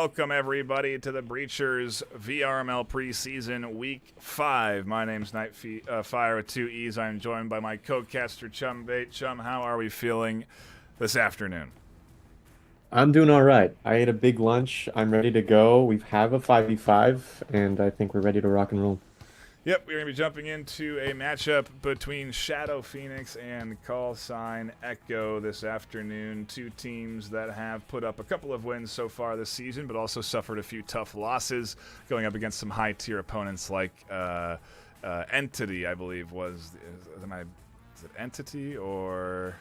Welcome, everybody, to the Breachers VRML preseason week 5. My name's Fire with 2 E's. I'm joined by my co-caster, Chum Bait. Chum, how are we feeling this afternoon? I'm doing all right. I ate a big lunch. I'm ready to go. We have a 5v5, and I think we're ready to rock and roll. Yep, we're going to be jumping into a matchup between Shadow Phoenix and Callsign Echo this afternoon. Two teams that have put up a couple of wins so far this season, but also suffered a few tough losses, going up against some high-tier opponents like Entity, I believe, was it Entity or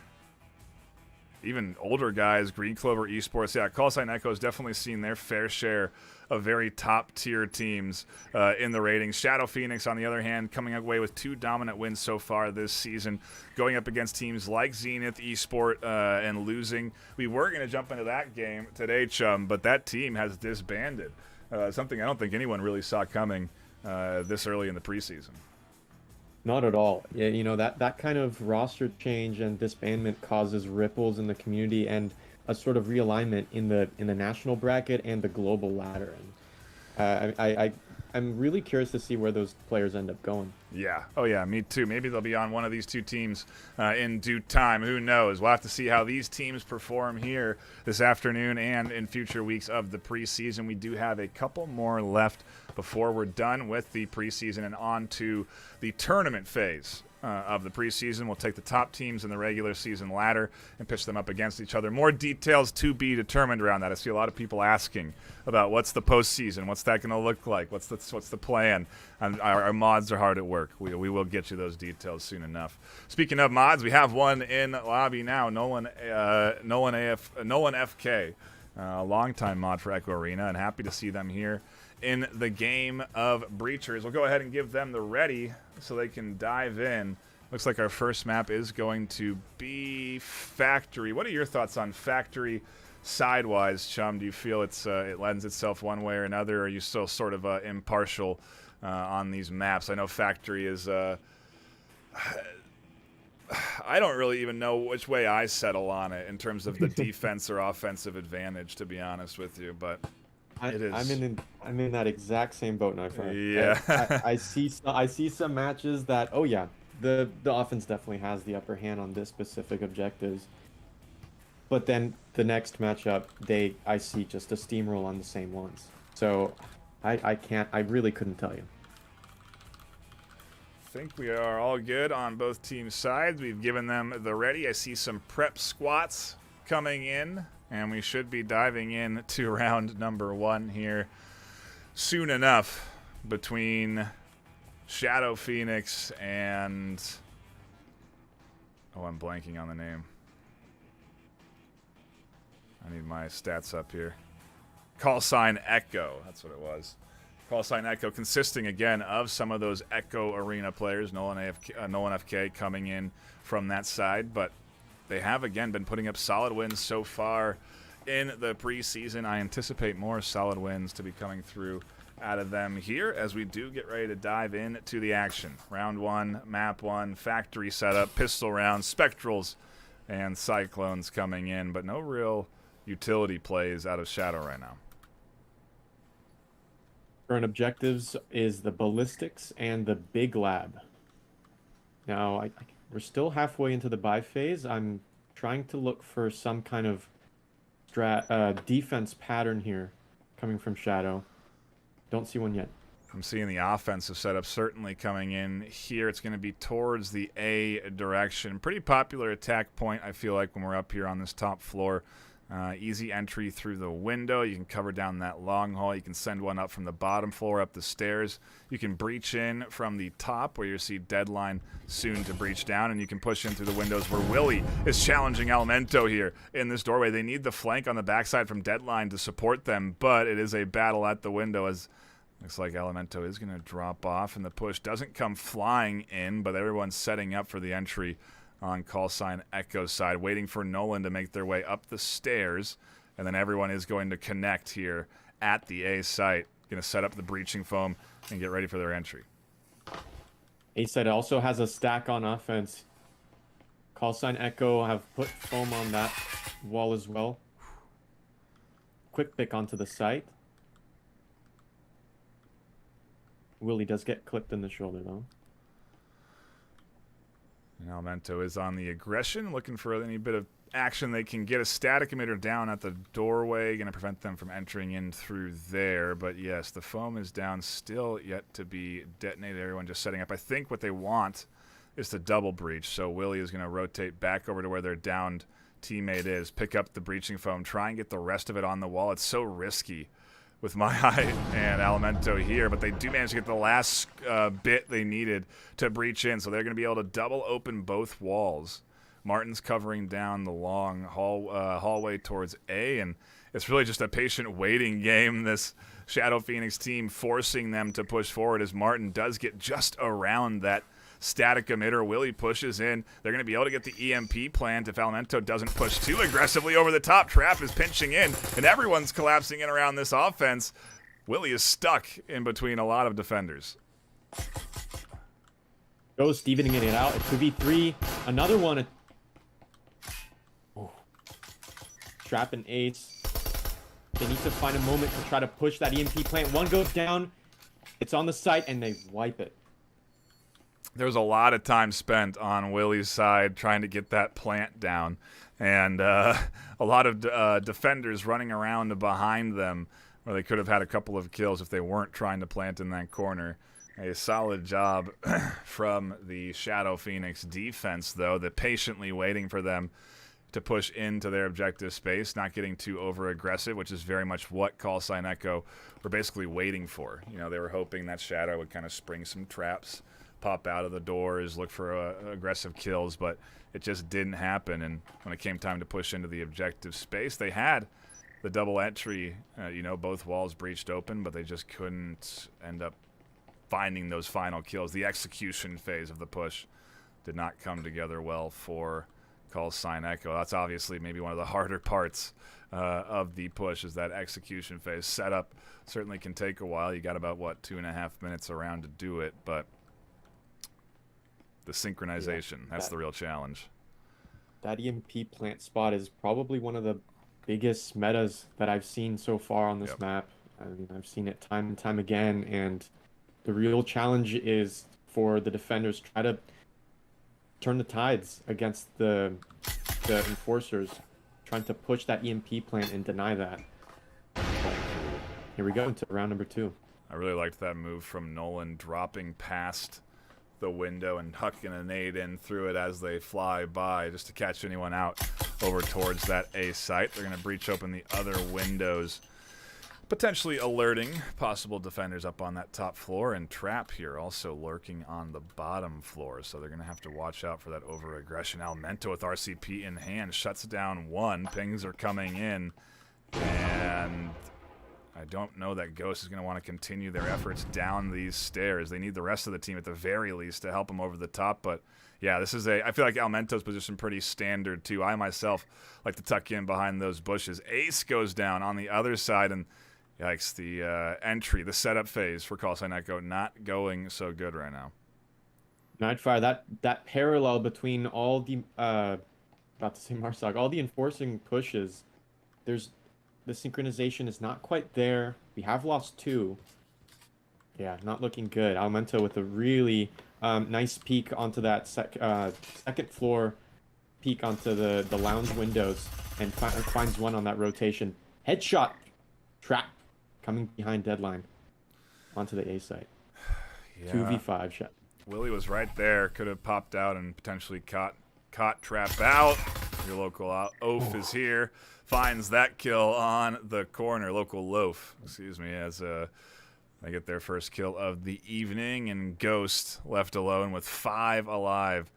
even older guys, Green Clover Esports. Yeah, Callsign Echo has definitely seen their fair share of very top-tier teams in the ratings. Shadow Phoenix, on the other hand, coming away with 2 dominant wins so far this season, going up against teams like Zenith Esport and losing. We were going to jump into that game today, Chum, but that team has disbanded, something I don't think anyone really saw coming this early in the preseason. Not at all. Yeah, that kind of roster change and disbandment causes ripples in the community and a sort of realignment in the national bracket and the global ladder. And I'm really curious to see where those players end up going. Yeah. Oh, yeah, me too. Maybe they'll be on one of these two teams in due time. Who knows? We'll have to see how these teams perform here this afternoon and in future weeks of the preseason. We do have a couple more left before we're done with the preseason and on to the tournament phase of the preseason. We'll take the top teams in the regular season ladder and pitch them up against each other. More details to be determined around that. I see a lot of people asking about what's the postseason, what's that going to look like, what's the plan. Our mods are hard at work. We will get you those details soon enough. Speaking of mods, we have one in lobby now. Nolan FK, a longtime mod for Echo Arena, and happy to see them here in the game of Breachers. We'll go ahead and give them the ready so they can dive in. Looks like our first map is going to be Factory. What are your thoughts on Factory sidewise, Chum? Do you feel it lends itself one way or another, or are you still sort of impartial on these maps? I know Factory is I don't really even know which way I settle on it in terms of the defense or offensive advantage, to be honest with you, but it is. I'm in that exact same boat now. Yeah. I see some matches that, oh yeah, the offense definitely has the upper hand on this specific objectives. But then the next matchup, I see just a steamroll on the same ones. So I really couldn't tell you. I think we are all good on both teams' sides. We've given them the ready. I see some prep squats coming in, and we should be diving in to round number 1 here soon enough between Shadow Phoenix and... oh, I'm blanking on the name. I need my stats up here. Callsign Echo, that's what it was. Callsign Echo, consisting again of some of those Echo Arena players, Nolan FK coming in from that side, but they have again been putting up solid wins so far in the preseason. I anticipate more solid wins to be coming through out of them here as we do get ready to dive into the action. Round 1, map 1, Factory setup, pistol rounds, Spectrals, and Cyclones coming in, but no real utility plays out of Shadow right now. Current objectives is the Ballistics and the Big Lab. Now, we're still halfway into the buy phase. I'm trying to look for some kind of defense pattern here coming from Shadow. Don't see one yet. I'm seeing the offensive setup certainly coming in here. It's going to be towards the A direction. Pretty popular attack point, I feel like, when we're up here on this top floor. Easy entry through the window. You can cover down that long hall. You can send one up from the bottom floor up the stairs. You can breach in from the top where you see Deadline soon to breach down, and you can push in through the windows where Willie is challenging Elemento here in this doorway. They need the flank on the backside from Deadline to support them, but it is a battle at the window as looks like Elemento is going to drop off, and the push doesn't come flying in, but everyone's setting up for the entry on Callsign Echo's side, waiting for Nolan to make their way up the stairs, and then everyone is going to connect here at the A site, going to set up the breaching foam and get ready for their entry. A site also has a stack on offense. Callsign Echo have put foam on that wall as well. quick pick onto the site. Willie does get clipped in the shoulder, though. And Almento is on the aggression, looking for any bit of action they can get. A static emitter down at the doorway, going to prevent them from entering in through there. But yes, the foam is down, still yet to be detonated. Everyone just setting up. I think what they want is to double breach. So Willie is going to rotate back over to where their downed teammate is, pick up the breaching foam, try and get the rest of it on the wall. It's so risky with my eye and Almento here, but they do manage to get the last bit they needed to breach in, so they're going to be able to double open both walls. Martin's covering down the long hallway towards A, and it's really just a patient waiting game, this Shadow Phoenix team forcing them to push forward as Martin does get just around that static emitter. Willie pushes in. They're going to be able to get the EMP plant if Almento doesn't push too aggressively over the top. Trap is pinching in, and everyone's collapsing in around this offense. Willie is stuck in between a lot of defenders. Ghost evening it out. It's 2v3. Another one. Oh. Trap and Ace. They need to find a moment to try to push that EMP plant. One goes down. It's on the site, and they wipe it. There was a lot of time spent on Willie's side trying to get that plant down, and a lot of defenders running around behind them where they could have had a couple of kills if they weren't trying to plant in that corner. A solid job from the Shadow Phoenix defense, though, that patiently waiting for them to push into their objective space, not getting too over-aggressive, which is very much what Callsign Echo were basically waiting for. You know, they were hoping that Shadow would kind of spring some traps, pop out of the doors, look for aggressive kills, but it just didn't happen. And when it came time to push into the objective space, they had the double entry, both walls breached open, but they just couldn't end up finding those final kills. The execution phase of the push did not come together well for Callsign Echo. That's obviously maybe one of the harder parts of the push, is that execution phase. Setup certainly can take a while. You got about, 2.5 minutes around to do it, but the synchronization, that's the real challenge. That EMP plant spot is probably one of the biggest metas that I've seen so far on this map. I mean, I've seen it time and time again, and the real challenge is for the defenders to try to turn the tides against the enforcers, trying to push that EMP plant and deny that. But here we go into round number 2. I really liked that move from Nolan, dropping past the window and hucking a nade in through it as they fly by, just to catch anyone out over towards that A site. They're going to breach open the other windows, potentially alerting possible defenders up on that top floor, and Trap here also lurking on the bottom floor, so they're going to have to watch out for that over-aggression. Almento with RCP in hand shuts down one. Pings are coming in, and I don't know that Ghost is going to want to continue their efforts down these stairs. They need the rest of the team at the very least to help them over the top. But yeah, this is I feel like Almento's position pretty standard too. I myself like to tuck in behind those bushes. Ace goes down on the other side, and yikes, the entry, the setup phase for Callsign Echo not going so good right now. Nightfire, that parallel between all the about to say Marsog, all the enforcing pushes, the synchronization is not quite there. We have lost 2. Yeah, not looking good. Almento with a really nice peek onto that second floor, peek onto the lounge windows, and finds one on that rotation. Headshot. Trap coming behind Deadline onto the A site. 2v5 shot. Willie was right there. Could have popped out and potentially caught Trap out. Your local Oaf is here. Finds that kill on the corner. Local Loaf, excuse me, as they get their first kill of the evening, and Ghost left alone with 5 alive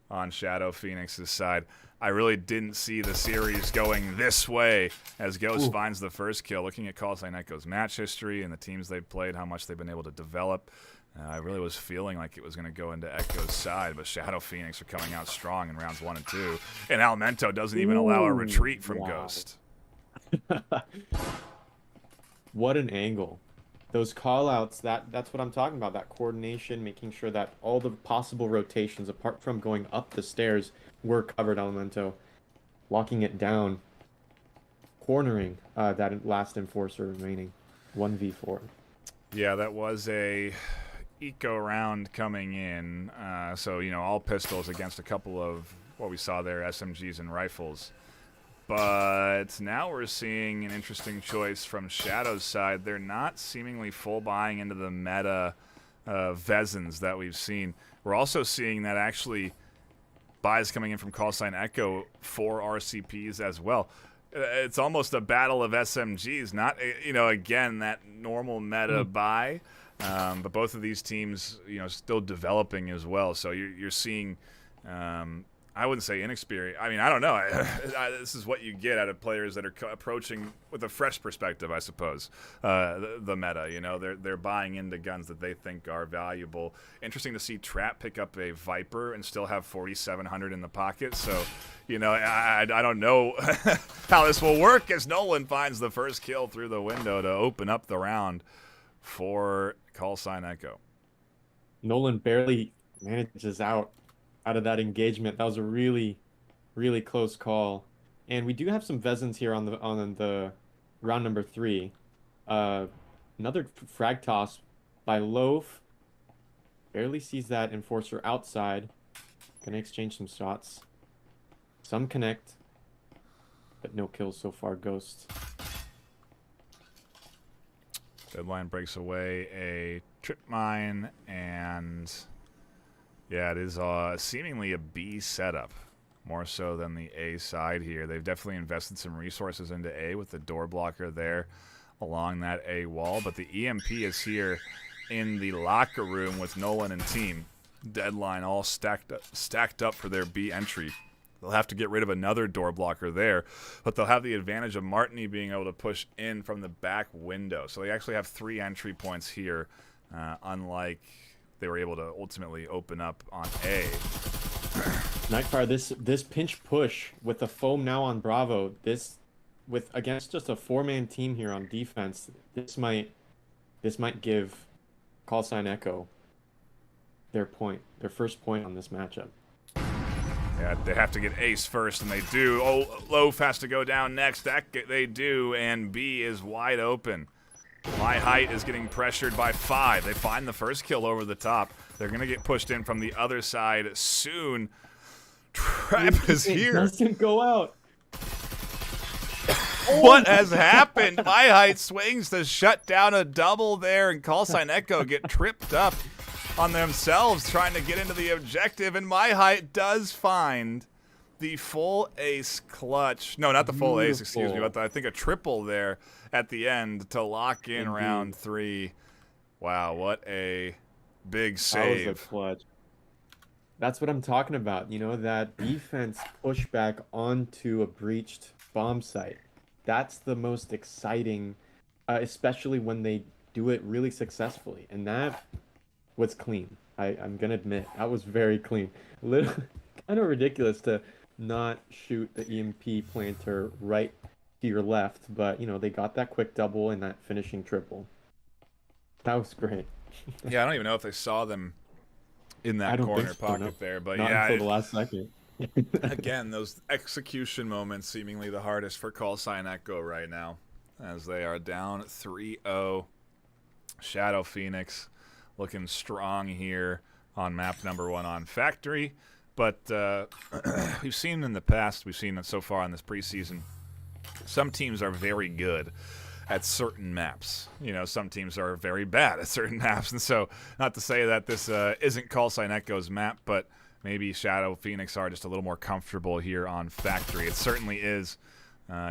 on Shadow Phoenix's side. I really didn't see the series going this way as Ghost finds the first kill. Looking at Callsign Echo's match history and the teams they've played, how much they've been able to develop, I really was feeling like it was going to go into Echo's side, but Shadow Phoenix are coming out strong in rounds 1 and 2, and Almento doesn't even allow a retreat from Ghost. What an angle. Those call-outs, that's what I'm talking about, that coordination, making sure that all the possible rotations, apart from going up the stairs, were covered. Almento locking it down. cornering that last enforcer remaining. 1v4. Yeah, that was a eco round coming in. So, you know, all pistols against a couple of what we saw there, SMGs and rifles. But now we're seeing an interesting choice from Shadow's side. They're not seemingly full buying into the meta Vezins that we've seen. We're also seeing that actually buys coming in from Callsign Echo for RCPs as well. It's almost a battle of SMGs, not, you know, again, that normal meta buy. But both of these teams, you know, still developing as well. So you're seeing, I wouldn't say inexperienced. I mean, I don't know. This is what you get out of players that are approaching with a fresh perspective, I suppose. The meta, you know, they're buying into guns that they think are valuable. Interesting to see Trap pick up a Viper and still have 4,700 in the pocket. So, you know, I don't know how this will work as Nolan finds the first kill through the window to open up the round for Callsign Echo. Nolan barely manages out of that engagement. That was a really, really close call. And we do have some Vezins here on the round number 3. Another frag toss by Loaf. Barely sees that enforcer outside. Gonna exchange some shots. Some connect, but no kills so far. Ghost. Deadline breaks away a trip mine, and yeah, it is seemingly a B setup, more so than the A side here. They've definitely invested some resources into A with the door blocker there along that A wall, but the EMP is here in the locker room with Nolan and team. Deadline all stacked up for their B entry. They'll have to get rid of another door blocker there, but they'll have the advantage of Martini being able to push in from the back window. So they actually have 3 entry points here, unlike they were able to ultimately open up on A. Nightfire, this pinch push with the foam now on Bravo, against just a 4-man team here on defense, this might give Callsign Echo their first point on this matchup. Yeah, they have to get ace first, and they do. Oh, Loaf has to go down next. They do, and B is wide open. My Height is getting pressured by 5. They find the first kill over the top. They're going to get pushed in from the other side soon. Trap is here. It doesn't go out. What has happened? My Height swings to shut down a double there, and Callsign Echo get tripped up on themselves trying to get into the objective, and My Height does find the full ace clutch. No, not the full ace, excuse me, but I think a triple there at the end to lock in round 3. Wow, what a big save. That was a clutch. That's what I'm talking about. You know, that defense pushback onto a breached bomb site. That's the most exciting, especially when they do it really successfully. And that was clean. I'm gonna admit, that was very clean. Little, kind of ridiculous to not shoot the EMP planter right to your left, but you know, they got that quick double and that finishing triple. That was great. Yeah, I don't even know if they saw them in that corner pocket there, but not yeah, until the last second. Again, those execution moments seemingly the hardest for Callsign Echo right now, as they are down 3-0. Shadow Phoenix looking strong here on map number 1 on Factory, but we've seen in the past, we've seen it so far in this preseason, some teams are very good at certain maps. You know, some teams are very bad at certain maps, and so not to say that this isn't Callsign Echo's map, but maybe Shadow Phoenix are just a little more comfortable here on Factory. It certainly is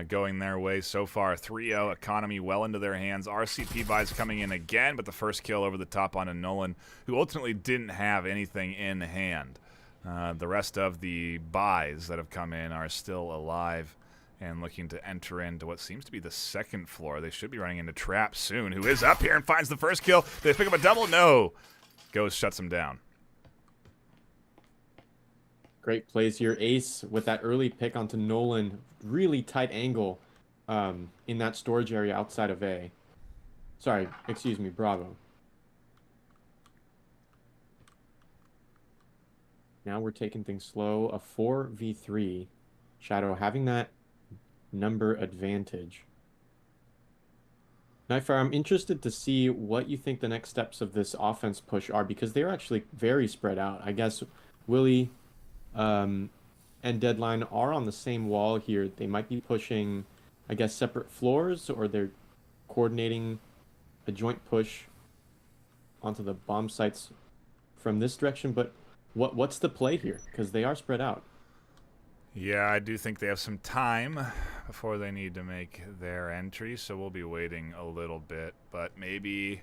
going their way so far. 3-0, economy well into their hands. RCP buys coming in again, but the first kill over the top on a Nolan, who ultimately didn't have anything in hand. The rest of the buys that have come in are still alive and looking to enter into what seems to be the second floor. They should be running into Trap soon, who is up here and finds the first kill. Did they pick up a double? No. Ghost shuts him down. Great plays here. Ace with that early pick onto Nolan. Really tight angle in that storage area outside of A. Sorry, excuse me, Bravo. Now we're taking things slow. A 4v3. Shadow having that number advantage. Nightfire, I'm interested to see what you think the next steps of this offense push are because they're actually very spread out. I guess Willie um, and Deadline are on the same wall here. They might be pushing, I guess, separate floors, or they're coordinating a joint push onto the bomb sites from this direction. But what's the play here? Because they are spread out. Yeah, I do think they have some time before they need to make their entry, so we'll be waiting a little bit. But maybe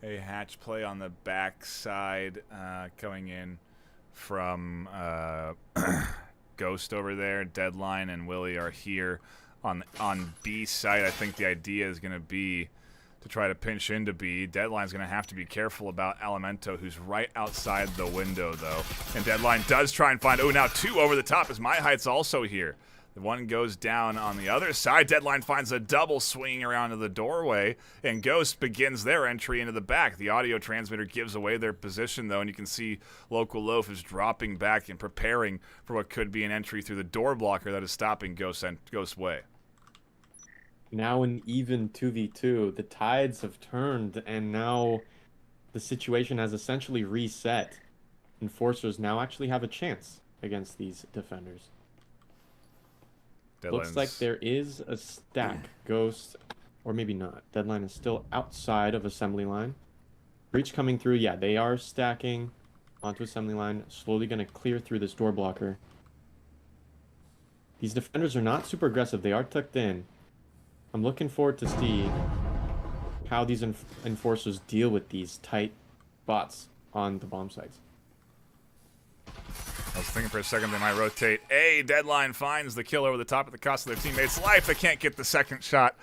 a hatch play on the backside coming in from Ghost over there. Deadline and Willie are here on B side. I think the idea is going to be to try to pinch into B. Deadline's going to have to be careful about Elemento, who's right outside the window, though. And Deadline does try and find... Oh, now 2 over the top as My Height's also here. The one goes down on the other side. Deadline finds a double swinging around to the doorway, and Ghost begins their entry into the back. The audio transmitter gives away their position, though, and you can see Local Loaf is dropping back and preparing for what could be an entry through the door blocker that is stopping Ghost's way. Now an even 2v2, the tides have turned, and now the situation has essentially reset. Enforcers now actually have a chance against these defenders. Deadline's... Looks like there is a stack. Ghost, or maybe not. Deadline is still outside of assembly line. Breach coming through. Yeah, they are stacking onto assembly line. Slowly going to clear through this door blocker. These defenders are not super aggressive. They are tucked in. I'm looking forward to see how these enforcers deal with these tight bots on the bomb sites. I was thinking for a second they might rotate. Deadline finds the kill over the top at the cost of their teammates' life. They can't get the second shot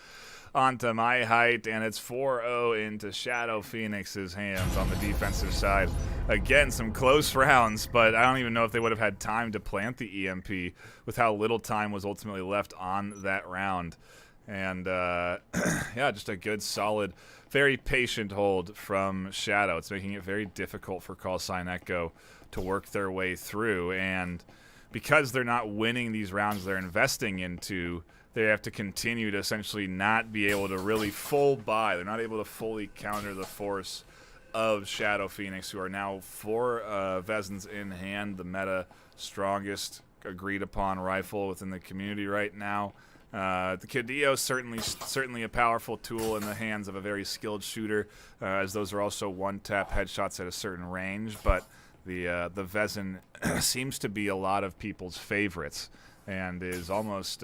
onto My Height, and it's 4-0 into Shadow Phoenix's hands on the defensive side. Again, some close rounds, but I don't even know if they would have had time to plant the EMP with how little time was ultimately left on that round. And, yeah, just a good, solid, very patient hold from Shadow. It's making it very difficult for Callsign Echo to work their way through. And because they're not winning these rounds they're investing into, they have to continue to essentially not be able to really full buy. They're not able to fully counter the force of Shadow Phoenix, who are now 4 Vezins in hand, the meta strongest agreed-upon rifle within the community right now. The Cadillo certainly a powerful tool in the hands of a very skilled shooter, as those are also one-tap headshots at a certain range. But the Vezin seems to be a lot of people's favorites and is almost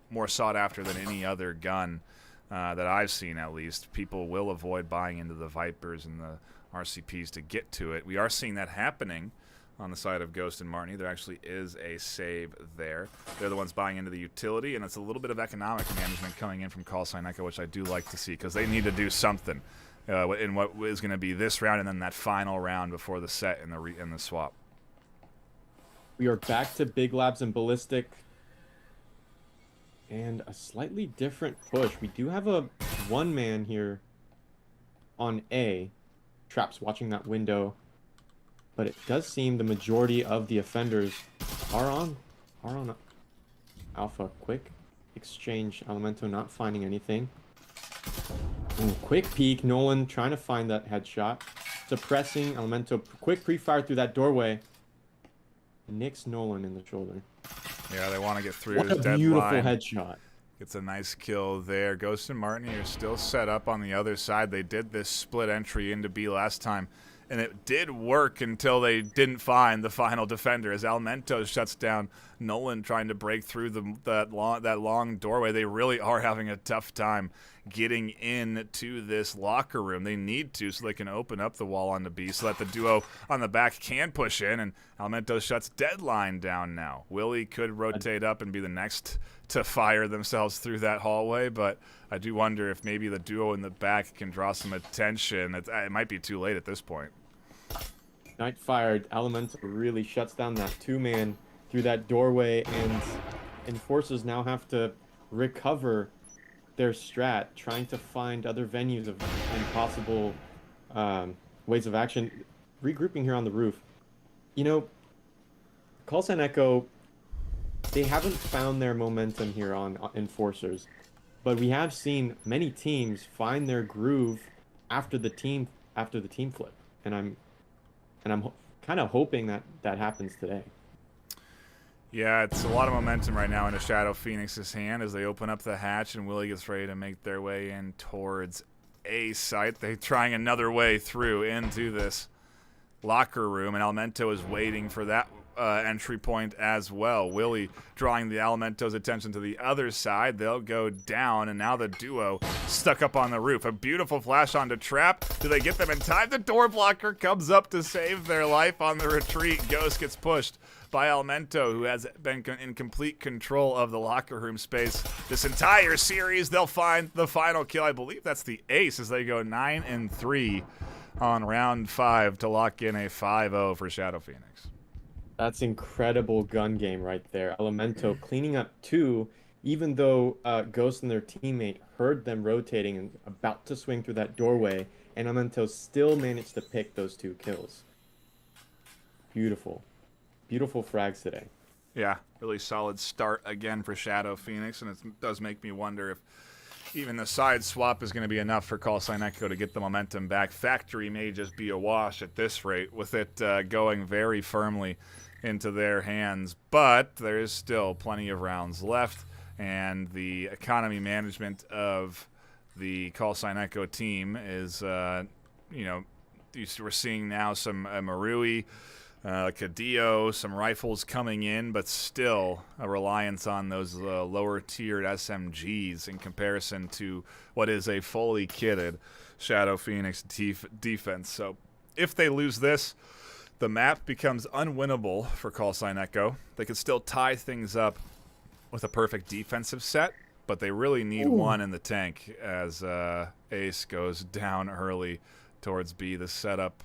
more sought after than any other gun that I've seen, at least. People will avoid buying into the Vipers and the RCPs to get to it. We are seeing that happening on the side of Ghost and Martini. There actually is a save there. They're the ones buying into the utility, and it's a little bit of economic management coming in from Callsign Echo, which I do like to see, because they need to do something in what is going to be this round and then that final round before the set in the swap. We are back to Big Labs and Ballistic, and a slightly different push. We do have a one-man here on A. Traps watching that window. But it does seem the majority of the offenders are on Alpha. Quick exchange. Elemento not finding anything. Ooh, quick peek. Nolan trying to find that headshot. Suppressing. Elemento quick pre-fire through that doorway. Nicks Nolan in the shoulder. Yeah, they want to get through. What a Deadline. beautiful headshot. Gets a nice kill there. Ghost and Martini are still set up on the other side. They did this split entry into B last time, and it did work until they didn't find the final defender. As Almento shuts down Nolan trying to break through that long doorway. They really are having a tough time getting into this locker room. They need to, so they can open up the wall on the B so that the duo on the back can push in, and Almento shuts Deadline down now. Willie could rotate up and be the next to fire themselves through that hallway, but I do wonder if maybe the duo in the back can draw some attention. It might be too late at this point. Night fired. Elemental really shuts down that two-man through that doorway, and enforcers now have to recover their strat, trying to find other venues of impossible ways of action. Regrouping here on the roof. You know, Callsign Echo they haven't found their momentum here on Enforcers, but we have seen many teams find their groove after the team flip, and I'm kind of hoping that that happens today. Yeah, it's a lot of momentum right now into Shadow Phoenix's hand as they open up the hatch and Willie gets ready to make their way in towards A site. They're trying another way through into this locker room, and Elemento is waiting for that entry point as well. Willie drawing the Elemento's attention to the other side. They'll go down, and now the duo stuck up on the roof. A beautiful flash onto Trap. Do they get them in time? The door blocker comes up to save their life on the retreat. Ghost gets pushed by Elemento, who has been in complete control of the locker room space this entire series. They'll find the final kill. I believe that's the ace as they go 9-3 on round 5 to lock in a 5-0 for Shadow Phoenix. That's incredible gun game right there. Elemento cleaning up 2, even though Ghost and their teammate heard them rotating and about to swing through that doorway, and Elemento still managed to pick those 2 kills. Beautiful. Beautiful frags today. Yeah, really solid start again for Shadow Phoenix, and it does make me wonder if even the side swap is going to be enough for Callsign Echo to get the momentum back. Factory may just be a wash at this rate, with it going very firmly into their hands, but there is still plenty of rounds left, and the economy management of the Callsign Echo team is, you know, we're seeing now some Marui, Cadillo, some rifles coming in, but still a reliance on those lower-tiered SMGs in comparison to what is a fully kitted Shadow Phoenix defense. So if they lose this, the map becomes unwinnable for Callsign Echo. They could still tie things up with a perfect defensive set, but they really need one in the tank as Ace goes down early towards B. The setup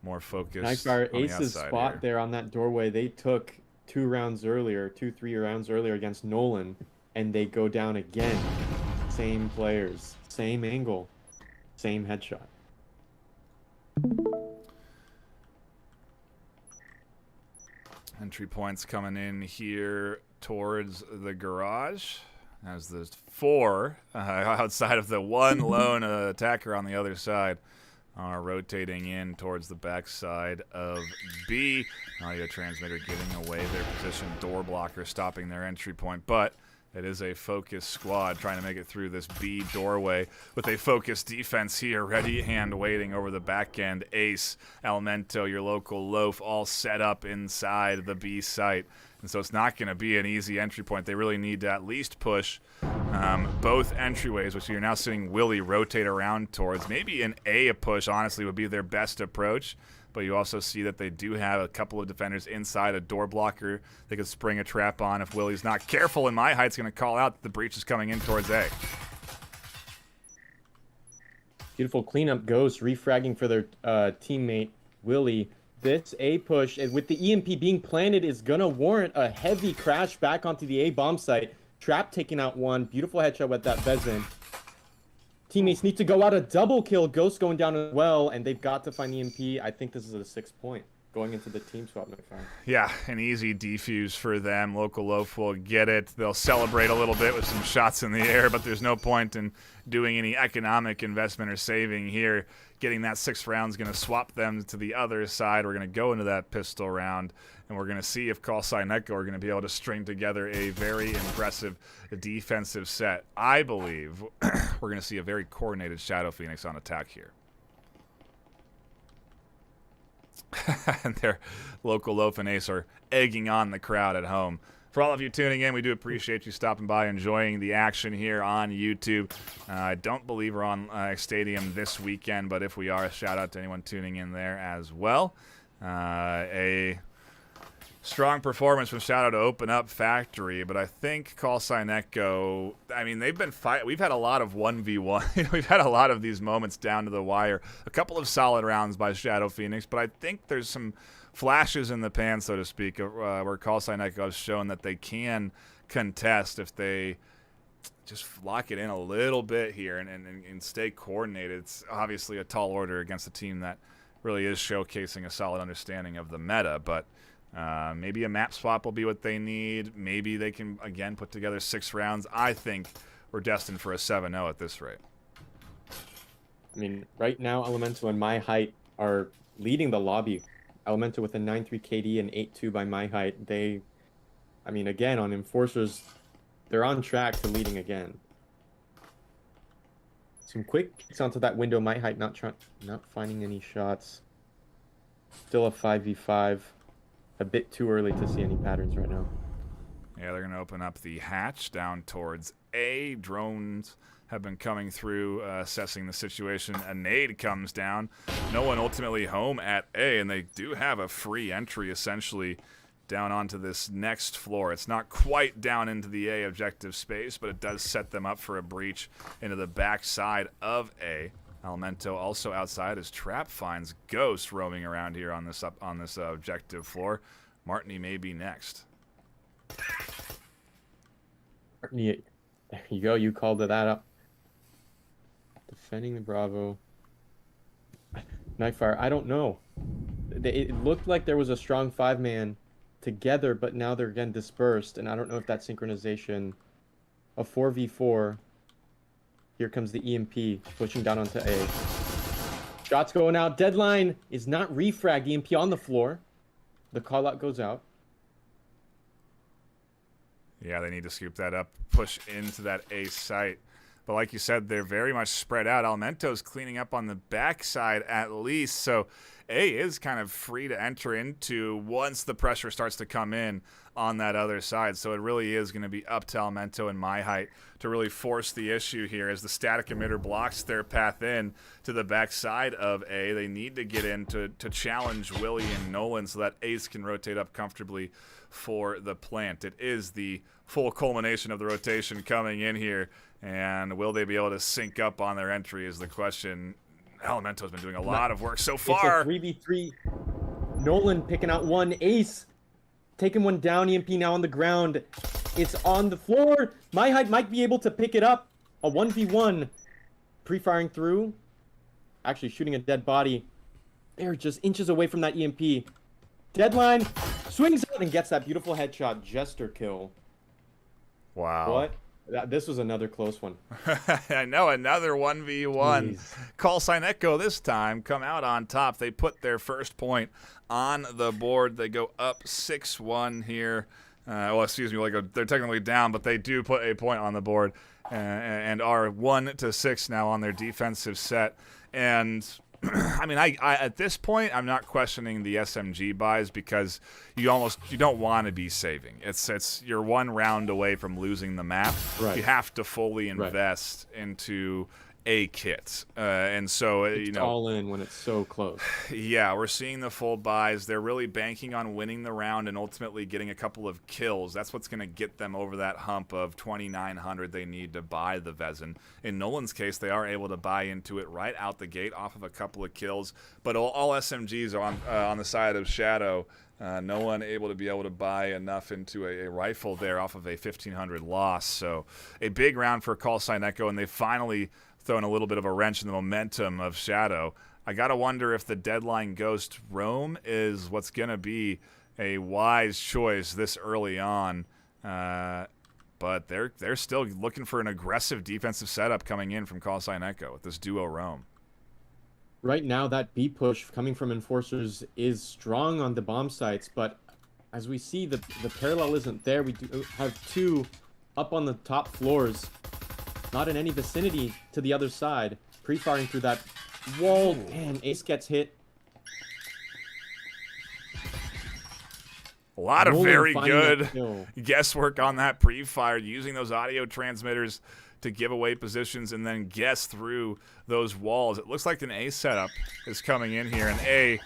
more focused on the Ace's outside spot here. there on that doorway, they took 3 rounds earlier against Nolan, and they go down again. Same players, same angle, same headshot. Entry points coming in here towards the garage as there's 4 outside of the one lone attacker on the other side. Are rotating in towards the backside of B. Audio transmitter getting away their position. Door blocker stopping their entry point, but it is a focused squad trying to make it through this B doorway with a focused defense here. Ready hand waiting over the back end. Ace, Elemento, your local loaf, all set up inside the B site. And so it's not going to be an easy entry point. They really need to at least push both entryways, which you're now seeing Willie rotate around towards. Maybe an A push, honestly, would be their best approach. But you also see that they do have a couple of defenders inside a door blocker. They could spring a trap on if Willie's not careful, and My Height's going to call out that the breach is coming in towards A. Beautiful cleanup. Ghost refragging for their teammate, Willie. This A push, with the EMP being planted, is going to warrant a heavy crash back onto the A bomb site. Trap taking out 1. Beautiful headshot with that Bezin. Teammates need to go out a double kill. Ghost going down as well, and they've got to find EMP. I think this is a 6 point going into the team swap. Yeah, an easy defuse for them. Local Loaf will get it. They'll celebrate a little bit with some shots in the air, but there's no point in doing any economic investment or saving here. Getting that 6th round is going to swap them to the other side. We're going to go into that pistol round, and we're going to see if Callsign Echo are going to be able to string together a very impressive defensive set. I believe we're going to see a very coordinated Shadow Phoenix on attack here. And their local Loaf and Ace are egging on the crowd at home. For all of you tuning in, we do appreciate you stopping by, enjoying the action here on YouTube. I don't believe we're on Stadium this weekend, but if we are, a shout out to anyone tuning in there as well. A strong performance from Shadow to open up Factory, but I think Callsign Echo, I mean, they've been we've had a lot of 1v1. We've had a lot of these moments down to the wire. A couple of solid rounds by Shadow Phoenix, but I think there's some flashes in the pan, so to speak, where Callsign Echo has shown that they can contest if they just lock it in a little bit here and stay coordinated. It's obviously a tall order against a team that really is showcasing a solid understanding of the meta, but Maybe a map swap will be what they need. Maybe they can, again, put together 6 rounds. I think we're destined for a 7-0 at this rate. I mean, right now, Elemento and My Height are leading the lobby. Elemento with a 9-3 KD and 8-2 by My Height. They, I mean, again, on Enforcers, they're on track to leading again. Some quick kicks onto that window. My Height not finding any shots. Still a 5v5. A bit too early to see any patterns right now. Yeah, they're going to open up the hatch down towards A. Drones have been coming through, assessing the situation. A nade comes down. No one ultimately home at A, and they do have a free entry, essentially, down onto this next floor. It's not quite down into the A objective space, but it does set them up for a breach into the backside of A. Elemento also outside as Trap finds Ghost roaming around here on this objective floor. Martini may be next. Martini, there you go. You called that up. Defending the Bravo. Nightfire, I don't know. It looked like there was a strong 5-man together, but now they're again dispersed, and I don't know if that synchronization. A 4v4. Here comes the EMP pushing down onto A. Shots going out. Deadline is not refragged. EMP on the floor. The call out goes out. Yeah, they need to scoop that up, push into that A site. But like you said, they're very much spread out. Elemento's cleaning up on the backside at least, so A is kind of free to enter into once the pressure starts to come in on that other side. So it really is going to be up to Elemento and My Height to really force the issue here as the static emitter blocks their path in to the backside of A. They need to get in to challenge Willie and Nolan so that Ace can rotate up comfortably for the plant. It is the full culmination of the rotation coming in here, and will they be able to sync up on their entry is the question. Elemento's been doing a lot of work so far. It's a 3v3. Nolan picking out one. Ace taking one down. EMP now on the ground. It's on the floor. My Height might be able to pick it up. A 1v1. Pre-firing through. Actually shooting a dead body. They're just inches away from that EMP. Deadline swings out and gets that beautiful headshot. Jester kill. Wow. What? This was another close one. I know, another 1v1. Callsign Echo this time come out on top. They put their first point on the board. They go up 6-1 here. Well, excuse me, they're technically down, but they do put a point on the board and are 1-6 now on their defensive set. And I mean, I at this point, I'm not questioning the SMG buys because you don't want to be saving. It's you're 1 round away from losing the map. Right. You have to fully invest into a kit, and so it's all in when it's so close. Yeah, we're seeing the full buys. They're really banking on winning the round and ultimately getting a couple of kills. That's what's going to get them over that hump of 2,900 they need to buy the Vezin. In Nolan's case, they are able to buy into it right out the gate off of a couple of kills, but all SMGs are on the side of Shadow. No one able to buy enough into a rifle there off of a 1,500 loss. So a big round for Callsign Echo, and they finally thrown a little bit of a wrench in the momentum of Shadow. I gotta wonder if the Deadline Ghost roam is what's gonna be a wise choice this early on. But they're still looking for an aggressive defensive setup coming in from Callsign Echo with this duo roam. Right now, that B push coming from Enforcers is strong on the bomb sites, but as we see, the parallel isn't there. We do have 2 up on the top floors, not in any vicinity to the other side. Pre-firing through that wall. Man, Ace gets hit. A lot of very good guesswork on that pre-fire, using those audio transmitters to give away positions and then guess through those walls. It looks like an A setup is coming in here, and A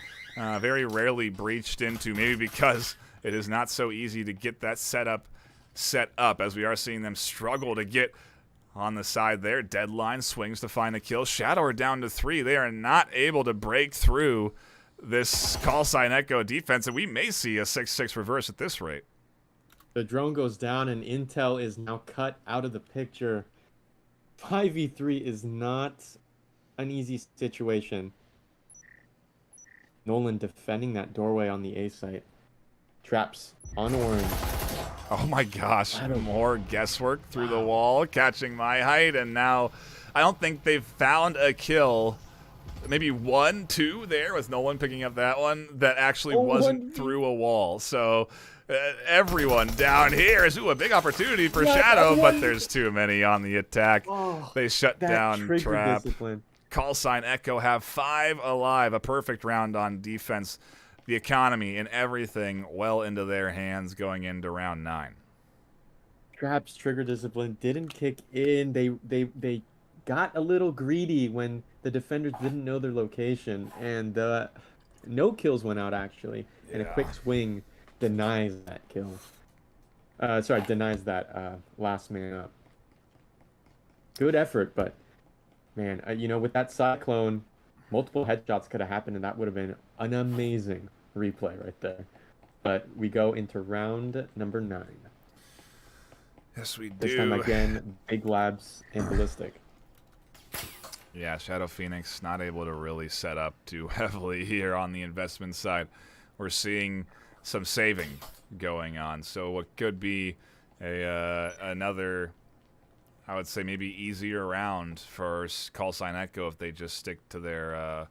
very rarely breached into, maybe because it is not so easy to get that setup set up, as we are seeing them struggle to get on the side there. Deadline swings to find a kill. Shadow are down to 3. They are not able to break through this Callsign Echo defense, and we may see a 6-6 reverse at this rate. The drone goes down, and Intel is now cut out of the picture. 5v3 is not an easy situation. Nolan defending that doorway on the A site. Traps on orange. Oh my gosh, more guesswork through the wall, catching my height, and now I don't think they've found a kill. Maybe 1, 2 there with no one picking up that one that actually wasn't through a wall. So everyone down here is a big opportunity for Shadow, but there's too many on the attack. They shut down Trap. Callsign Echo have 5 alive, a perfect round on defense. The economy and everything well into their hands going into round 9. Trap's trigger discipline didn't kick in. They got a little greedy when the defenders didn't know their location, and no kills went out actually, and a quick swing denies that kill. Denies that last man up. Good effort, but man, you know, with that cyclone, multiple headshots could have happened, and that would have been an amazing replay right there. But we go into round number 9. Yes, we do. This time again, Big Labs and Ballistic. Yeah, Shadow Phoenix not able to really set up too heavily here on the investment side. We're seeing some saving going on. So what could be another, I would say maybe easier round for Callsign Echo if they just stick to their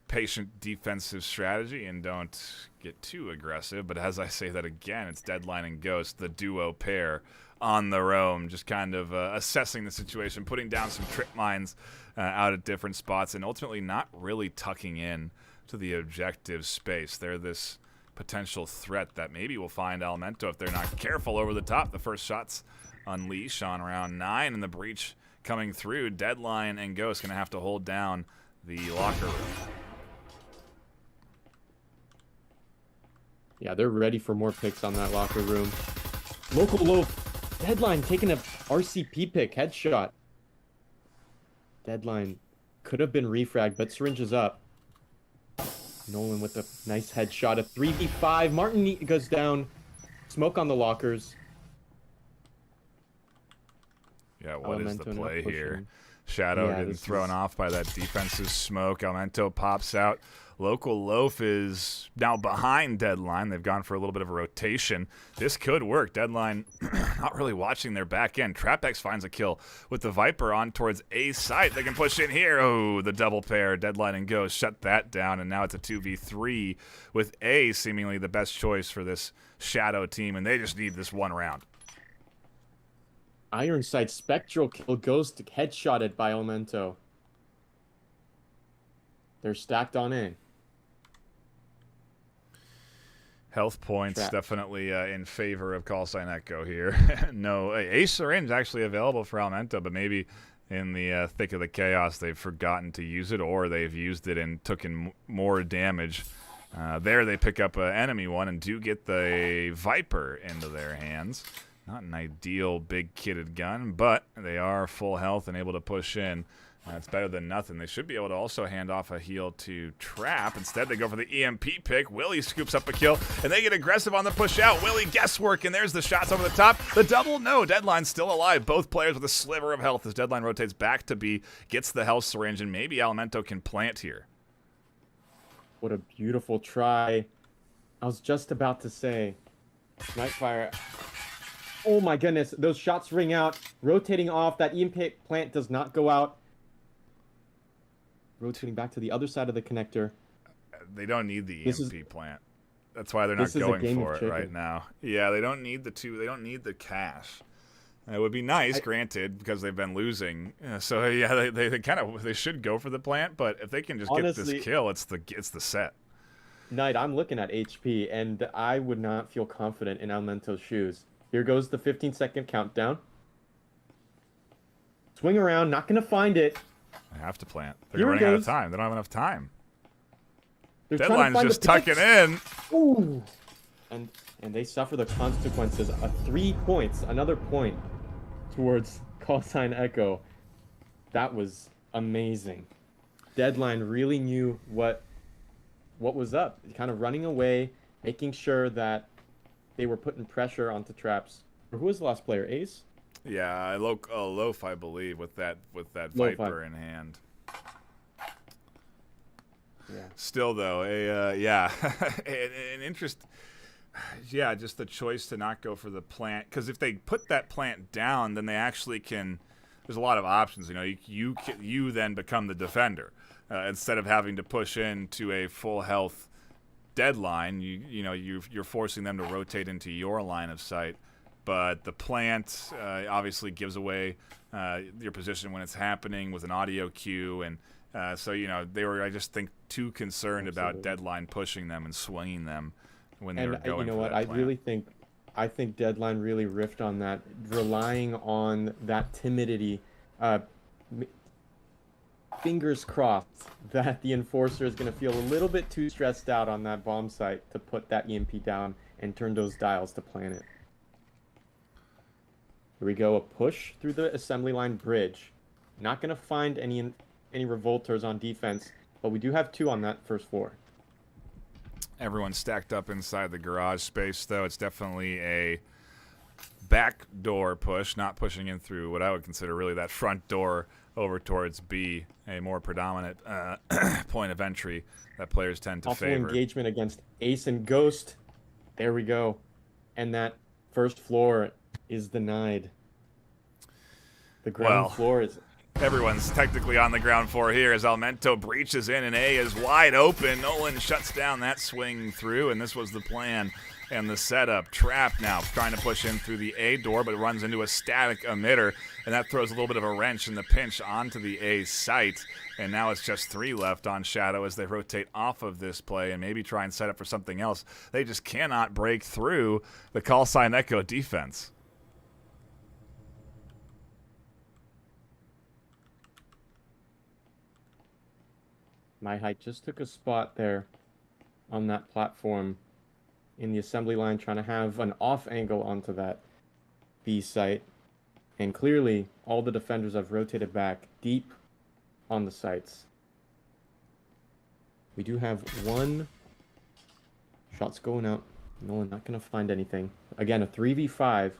patient defensive strategy and don't get too aggressive. But as I say that again, it's Deadline and Ghost, the duo pair on the roam, just kind of assessing the situation, putting down some trip mines out at different spots, and ultimately not really tucking in to the objective space. They're this potential threat that maybe will find Elemento if they're not careful over the top. The first shots unleash on round 9, and the breach coming through. Deadline and Ghost going to have to hold down the locker room. Yeah, they're ready for more picks on that locker room. Local Loaf. Deadline taking a RCP pick. Headshot. Deadline could have been refragged, but syringe is up. Nolan with a nice headshot. A 3v5. Martin goes down. Smoke on the lockers. Yeah, what is the play here? Shadow getting thrown off by that defensive smoke. Elemento pops out. Local Loaf is now behind Deadline. They've gone for a little bit of a rotation. This could work. Deadline not really watching their back end. TrapX finds a kill with the Viper on towards A site. They can push in here. Oh, the double pair. Deadline and Ghost shut that down, and now it's a 2v3 with A seemingly the best choice for this Shadow team, and they just need this one round. Iron Sight Spectral kill. Ghost headshotted by Elemento. They're stacked on A. Health points definitely in favor of Callsign Echo here. No, a syringe actually available for Elemento, but maybe in the thick of the chaos they've forgotten to use it, or they've used it and taken more damage. There they pick up an enemy one and do get the Viper into their hands. Not an ideal big kitted gun, but they are full health and able to push in. It's better than nothing. They should be able to also hand off a heal to Trap. Instead, they go for the EMP pick. Willie scoops up a kill, and they get aggressive on the push out. Willie guesswork, and there's the shots over the top. The double, no. Deadline's still alive. Both players with a sliver of health as Deadline rotates back to B, gets the health syringe, and maybe Elemento can plant here. What a beautiful try. I was just about to say, Nightfire. Oh my goodness, those shots ring out. Rotating off, that EMP plant does not go out. Rotating back to the other side of the connector. They don't need the EMP plant. That's why they're not going for it right now. Yeah, they don't need the two. They don't need the cash. It would be nice, granted, because they've been losing. So yeah, they should go for the plant. But if they can just get this kill, it's the set. Knight, I'm looking at HP, and I would not feel confident in Elemento's shoes. Here goes the 15-second countdown. Swing around, not gonna find it. I have to plant. They're running out of time. They don't have enough time. Deadline's just tucking in. Ooh. And they suffer the consequences. 3 points, another point towards Callsign Echo. That was amazing. Deadline really knew what was up. Kind of running away, making sure that they were putting pressure onto Traps. Who was the last player? Ace? Yeah, Loaf, I believe, with that Viper in hand. Yeah. Still, though, an interest. Yeah, just the choice to not go for the plant, because if they put that plant down, then they actually can. There's a lot of options. You know, you then become the defender instead of having to push into a full health deadline. You're forcing them to rotate into your line of sight. But the plant obviously gives away your position when it's happening with an audio cue, and so they were, I just think, too concerned about deadline pushing them and swinging them when they were going. You know what? I think Deadline really riffed on that, relying on that timidity. Fingers crossed that the Enforcer is going to feel a little bit too stressed out on that bomb site to put that EMP down and turn those dials to plant it. Here we go, a push through the assembly line bridge. Not going to find any revolters on defense, but we do have 2 on that first floor. Everyone's stacked up inside the garage space, though. It's definitely a backdoor push, not pushing in through what I would consider really that front door over towards B, a more predominant point of entry that players tend to favor. Engagement against Ace and Ghost. There we go. And that first floor is denied. The ground floor is... Everyone's technically on the ground floor here as Almento breaches in, and A is wide open. Nolan shuts down that swing through, and this was the plan and the setup. Trap now trying to push in through the A door, but runs into a static emitter, and that throws a little bit of a wrench in the pinch onto the A site. And now it's just 3 left on Shadow as they rotate off of this play and maybe try and set up for something else. They just cannot break through the Callsign Echo defense. My Height just took a spot there on that platform in the assembly line, trying to have an off angle onto that B site. And clearly, all the defenders have rotated back deep on the sites. We do have 1. Shots going out. Nolan not going to find anything. Again, a 3v5.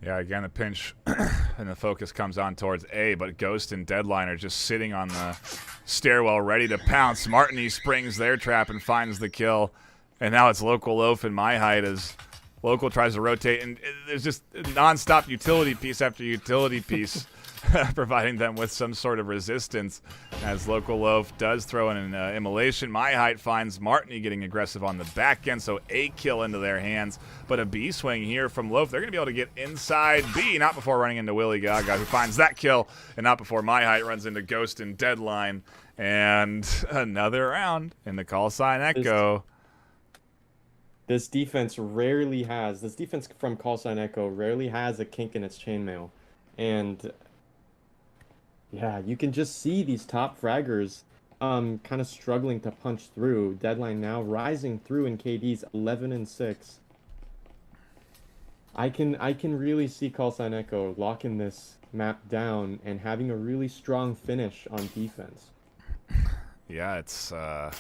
Yeah, again, the pinch and the focus comes on towards A, but Ghost and Deadline are just sitting on the stairwell ready to pounce. Martini springs their trap and finds the kill. And now it's Local Loaf and My Height as Local tries to rotate. And there's just nonstop utility piece after utility piece providing them with some sort of resistance as Local Loaf does throw in an immolation. My Height finds Martini getting aggressive on the back end, so a kill into their hands. But a B swing here from Loaf. They're going to be able to get inside B, not before running into Willie Gaga, who finds that kill, and not before My Height runs into Ghost and Deadline. And another round in the Callsign Echo. This defense from Callsign Echo rarely has a kink in its chainmail. And yeah, you can just see these top fraggers kind of struggling to punch through. Deadline now rising through in KD's 11-6. I can really see Callsign Echo locking this map down and having a really strong finish on defense. Yeah, it's we're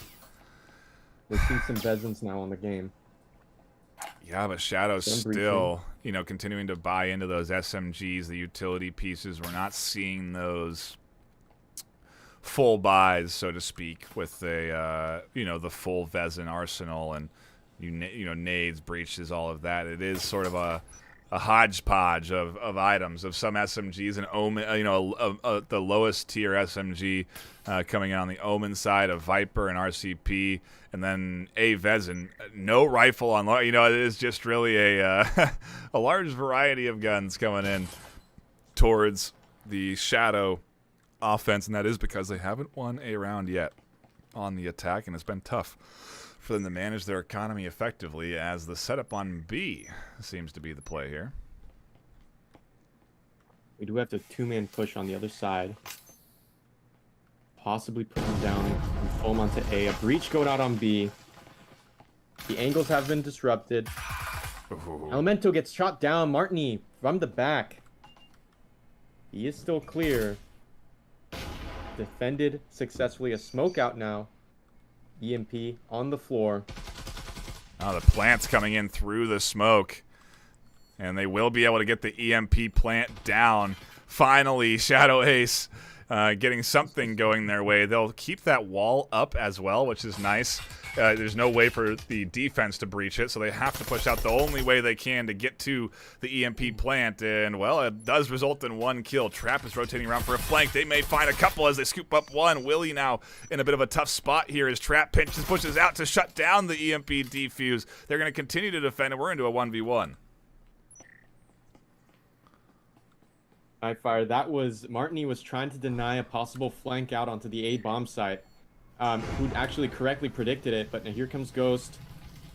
seeing some Vezins now on the game. Yeah, but Shadow's still, continuing to buy into those SMGs, the utility pieces. We're not seeing those full buys, so to speak, with the full Vezin arsenal and nades, breaches, all of that. It is sort of a hodgepodge of items, of some SMGs, and Omen, the lowest tier SMG coming in on the Omen side, of Viper and RCP, and then a Vezin. No rifle on, it is just really a large variety of guns coming in towards the Shadow offense, and that is because they haven't won a round yet on the attack, and it's been tough for them to manage their economy effectively, as the setup on B seems to be the play here. We do have the 2-man push on the other side. Possibly put him down and foam onto A. A breach going out on B. The angles have been disrupted. Ooh. Elemento gets shot down. Martini from the back. He is still clear. Defended successfully. A smoke out now. EMP on the floor. Oh, the plant's coming in through the smoke. And they will be able to get the EMP plant down. Finally, Shadow Ace getting something going their way. They'll keep that wall up as well, which is nice. There's no way for the defense to breach it, so they have to push out the only way they can to get to the EMP plant, and, well, it does result in 1 kill. Trap is rotating around for a flank. They may find a couple as they scoop up 1. Willie now in a bit of a tough spot here as Trap pushes out to shut down the EMP defuse. They're going to continue to defend, and we're into a 1v1. Fire. That was Martini was trying to deny a possible flank out onto the A bomb site. Who actually correctly predicted it, but now here comes Ghost,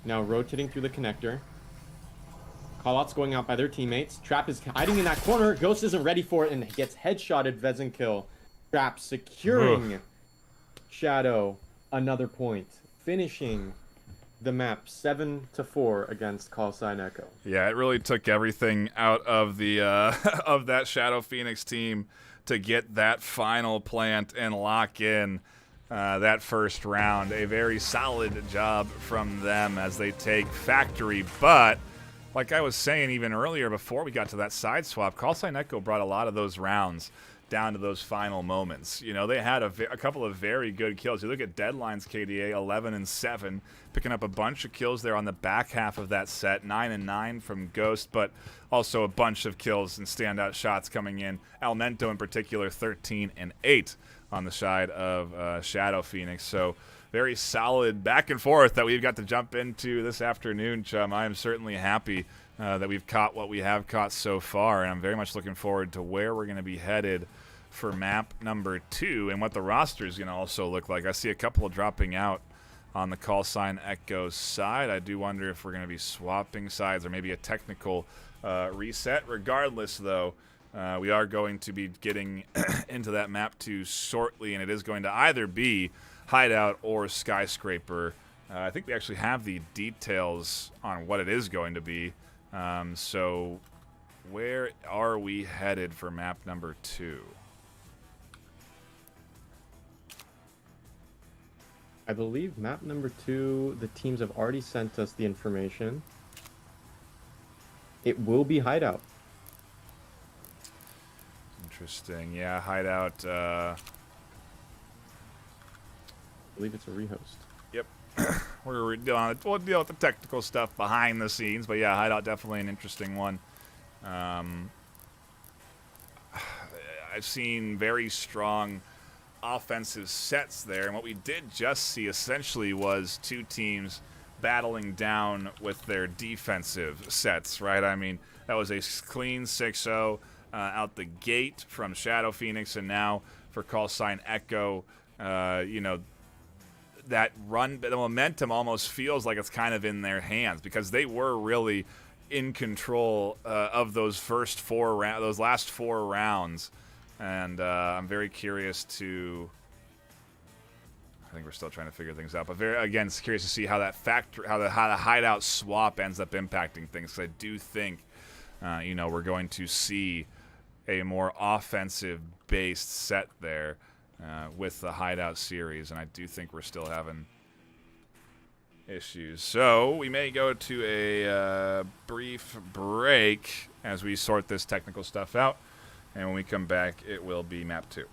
now rotating through the connector. Callout's going out by their teammates. Trap is hiding in that corner. Ghost isn't ready for it and gets headshotted. Vezin kill. Trap securing Shadow another point, finishing the map 7-4 against Callsign Echo. Yeah, it really took everything out of the of that Shadow Phoenix team to get that final plant and lock in that first round. A very solid job from them as they take Factory. But like I was saying even earlier before we got to that side swap, Callsign Echo brought a lot of those rounds down to those final moments. You know, they had a couple of very good kills. You look at Deadline's KDA, 11-7, picking up a bunch of kills there on the back half of that set, 9-9 from Ghost, but also a bunch of kills and standout shots coming in. Almento in particular, 13-8 on the side of Shadow Phoenix. So very solid back and forth that we've got to jump into this afternoon, Chum. I am certainly happy that we've caught what we have caught so far, and I'm very much looking forward to where we're going to be headed for map number 2 and what the roster is going to also look like. I see a couple of dropping out on the Callsign Echo side. I do wonder if we're going to be swapping sides or maybe a technical reset. Regardless, though, we are going to be getting into that map 2 shortly, and it is going to either be Hideout or Skyscraper. I think we actually have the details on what it is going to be. So where are we headed for map number 2? I believe map number 2, the teams have already sent us the information. It will be Hideout. Interesting. Yeah, Hideout. I believe it's a rehost. Yep. We'll deal with the technical stuff behind the scenes, but yeah, Hideout definitely an interesting one. I've seen very strong offensive sets there, and what we did just see essentially was 2 teams battling down with their defensive sets, right? I mean, that was a clean 6-0 out the gate from Shadow Phoenix, and now for Callsign Echo, you know, that run, the momentum almost feels like it's kind of in their hands because they were really in control of those last 4 rounds. And I'm very curious to. I think we're still trying to figure things out, but again, curious to see how that how the Hideout swap ends up impacting things. Because I do think, you know, we're going to see a more offensive-based set there with the Hideout series, and I do think we're still having issues. So we may go to a brief break as we sort this technical stuff out. And when we come back, it will be map 2.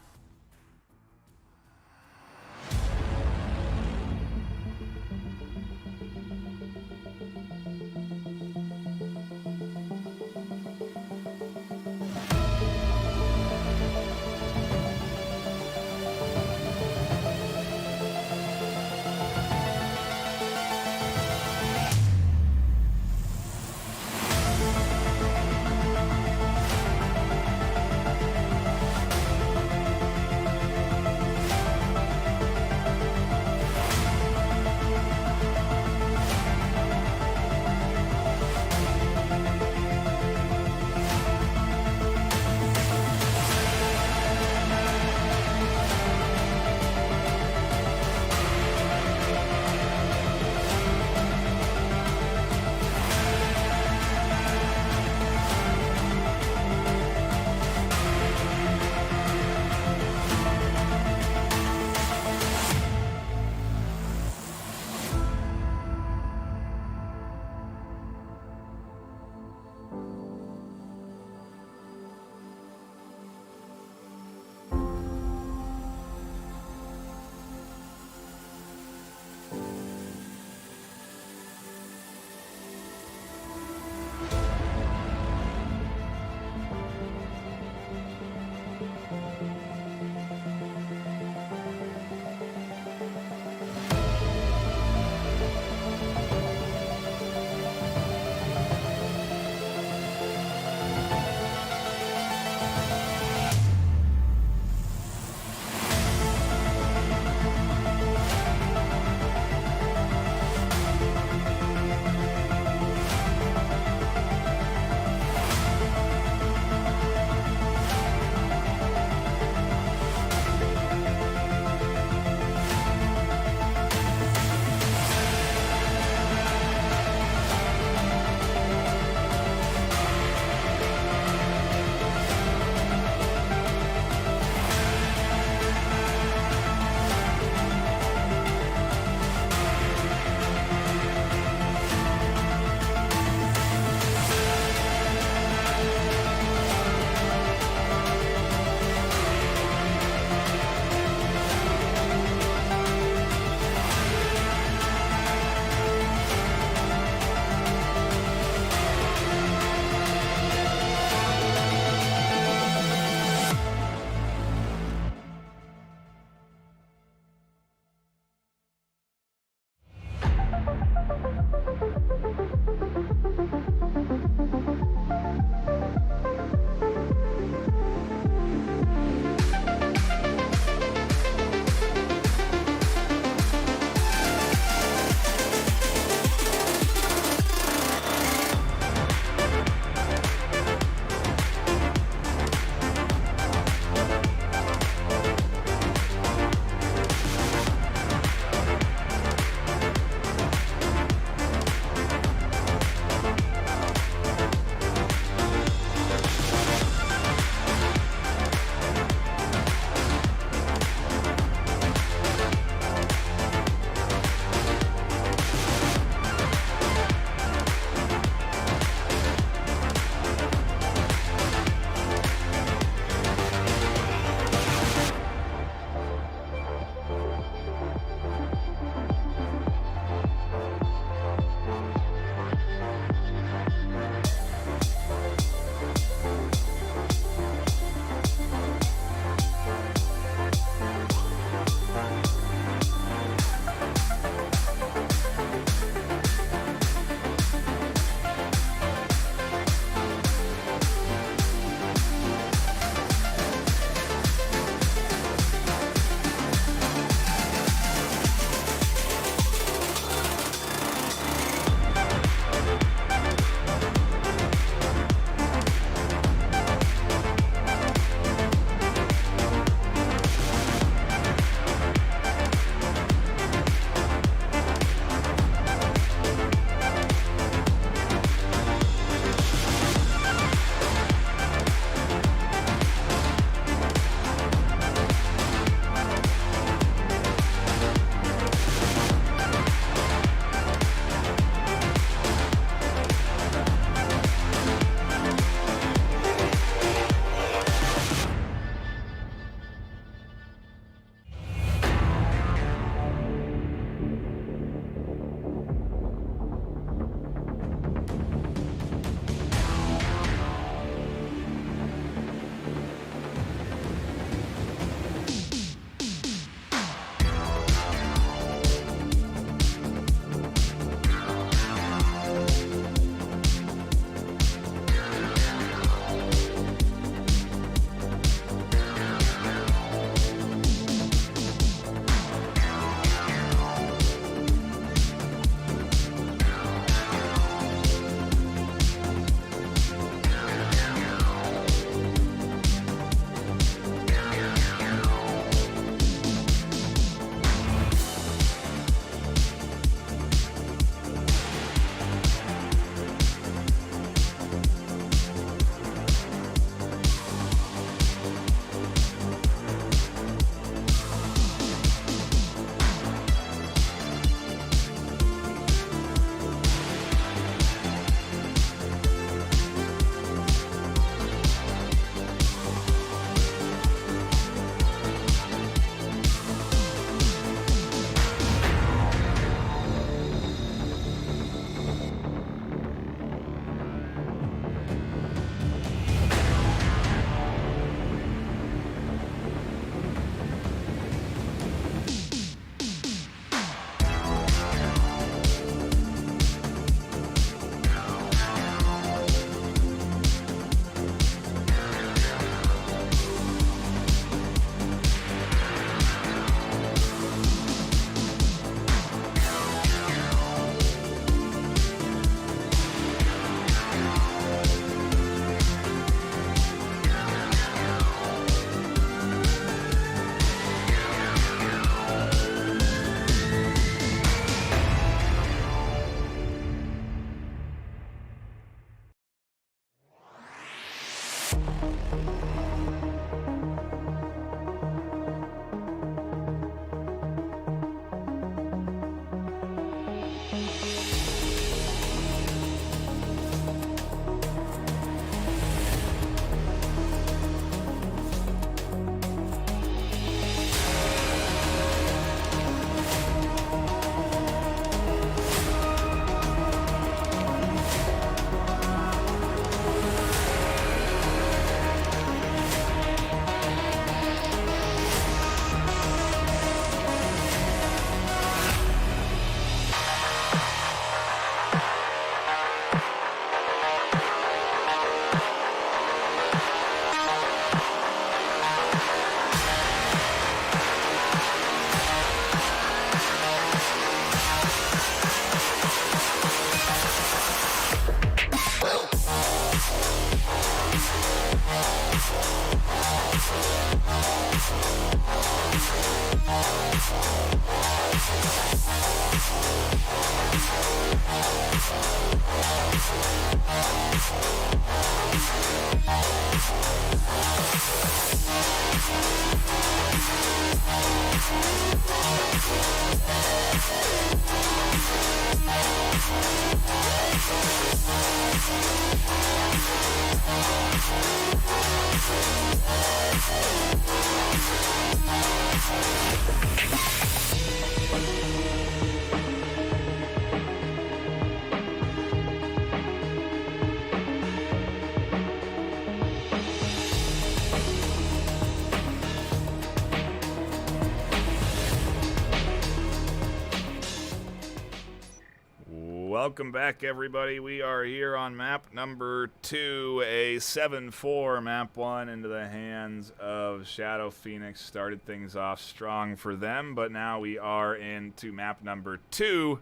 Welcome back, everybody. We are here on map number 2, a 7-4 map 1 into the hands of Shadow Phoenix. Started things off strong for them, but now we are into map number 2,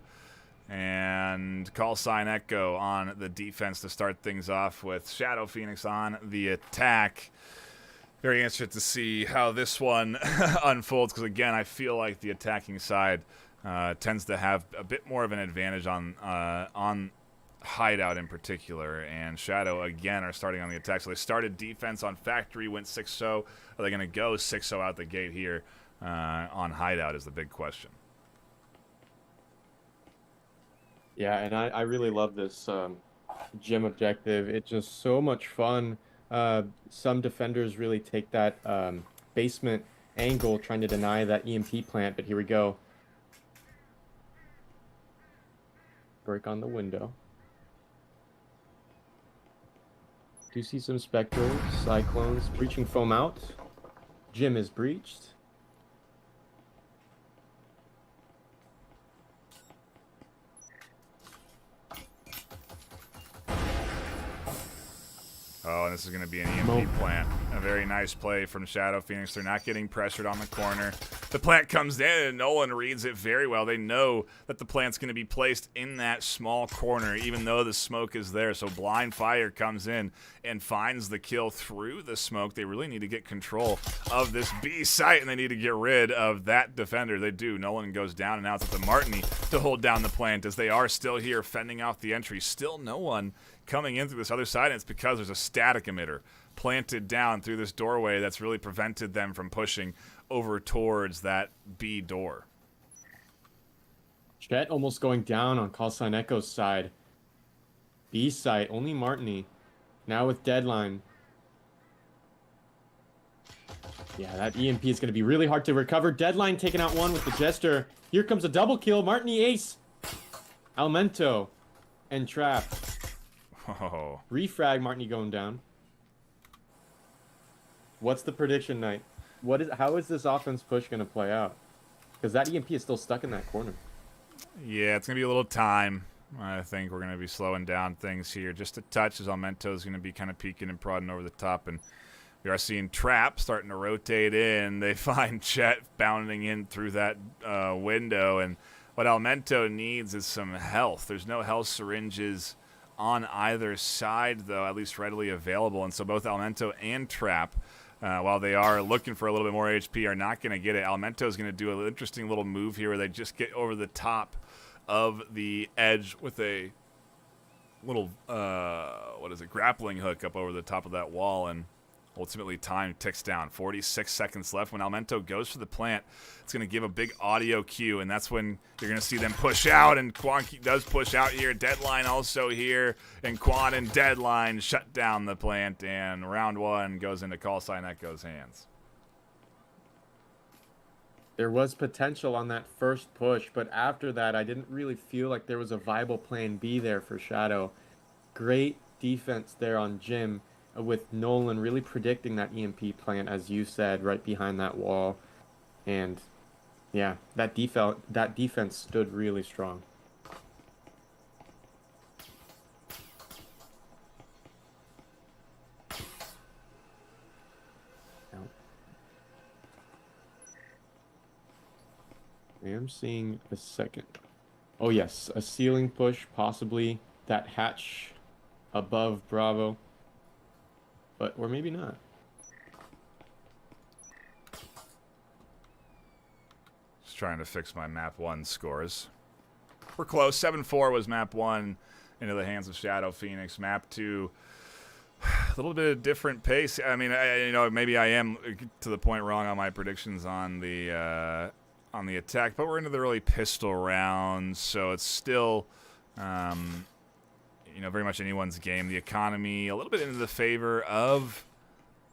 and Callsign Echo on the defense to start things off with Shadow Phoenix on the attack. Very interested to see how this one unfolds, because again, I feel like the attacking side tends to have a bit more of an advantage on Hideout in particular, and Shadow again are starting on the attack. So they started defense on Factory, went 6-0. Are they going to go 6-0 out the gate here on Hideout is the big question. Yeah, and I really love this gym objective. It's just so much fun. Some defenders really take that basement angle, trying to deny that EMP plant, but here we go. Break on the window. Do see some Spectrals, Cyclones, breaching foam out. Gym is breached. Oh, and this is going to be an EMP plant. A very nice play from Shadow Phoenix. They're not getting pressured on the corner. The plant comes in, and Nolan reads it very well. They know that the plant's going to be placed in that small corner, even though the smoke is there. So Blind Fire comes in and finds the kill through the smoke. They really need to get control of this B site, and they need to get rid of that defender. They do. Nolan goes down, and now it's up to Martini to hold down the plant, as they are still here fending off the entry. Still no one coming in through this other side, and it's because there's a static emitter planted down through this doorway that's really prevented them from pushing over towards that B door. Chet almost going down on Callsign Echo's side. B site, only Martini. Now with Deadline. Yeah, that EMP is going to be really hard to recover. Deadline taking out one with the Jester. Here comes a double kill. Martini ace. Almento and Trap. Oh. Refrag, Martini going down. What's the prediction, Knight? How is this offense push going to play out? Because that EMP is still stuck in that corner. Yeah, it's going to be a little time. I think we're going to be slowing down things here just a touch, as Almento is going to be kind of peeking and prodding over the top. And we are seeing Trap starting to rotate in. They find Chet bounding in through that window. And what Almento needs is some health. There's no health syringes on either side, though, at least readily available. And so both Almento and Trap, while they are looking for a little bit more HP, are not going to get it. Almento is going to do an interesting little move here where they just get over the top of the edge with a little, grappling hook up over the top of that wall, and ultimately time ticks down. 46 seconds left. When Almento goes for the plant, it's going to give a big audio cue, and that's when you're going to see them push out, and Quan does push out here. Deadline also here, and Quan and Deadline shut down the plant, and round 1 goes into Callsign Echo's hands. There was potential on that first push, but after that, I didn't really feel like there was a viable plan B there for Shadow. Great defense there on Jim, with Nolan really predicting that EMP plant, as you said, right behind that wall. And yeah, that defense stood really strong. I am seeing a second. Oh yes, a ceiling push, possibly that hatch above Bravo. Or maybe not. Just trying to fix my map 1 scores. We're close. 7-4 was map 1 into the hands of Shadow Phoenix. Map 2, a little bit of different pace. I mean, maybe I am to the point wrong on my predictions on the attack, but we're into the early pistol rounds, so it's still very much anyone's game. The economy a little bit into the favor of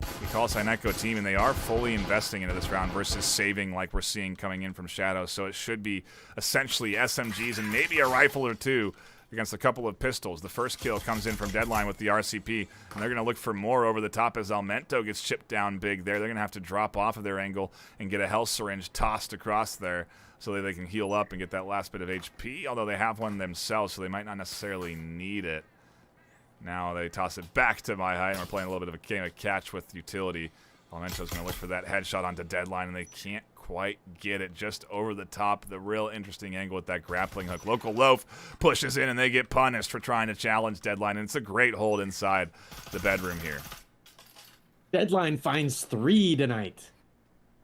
the Callsign Echo team, and they are fully investing into this round versus saving like we're seeing coming in from Shadow. So it should be essentially SMGs and maybe a rifle or two against a couple of pistols. The first kill comes in from Deadline with the RCP, and they're going to look for more over the top as Almento gets chipped down big there. They're going to have to drop off of their angle and get a health syringe tossed across there so that they can heal up and get that last bit of HP, although they have one themselves, so they might not necessarily need it. Now they toss it back to My Height, and we're playing a little bit of a game of catch with utility. Almento's going to look for that headshot onto Deadline, and they can't quite get it. Just over the top. The real interesting angle with that grappling hook. Local Loaf pushes in, and they get punished for trying to challenge Deadline, and it's a great hold inside the bedroom here. Deadline finds 3 tonight.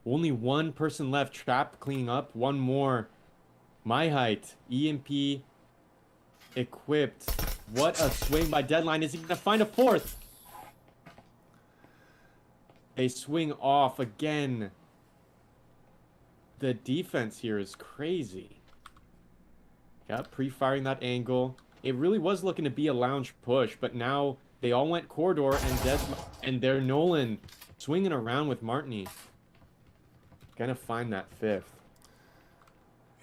Only one person left. Trap cleaning up. One more. My Height. EMP equipped. What a swing by Deadline. Is he going to find a 4th? They swing off again. The defense here is crazy. Yep, pre-firing that angle. It really was looking to be a lounge push, but now they all went corridor, and they're Nolan swinging around with Martini. Gonna find that 5th.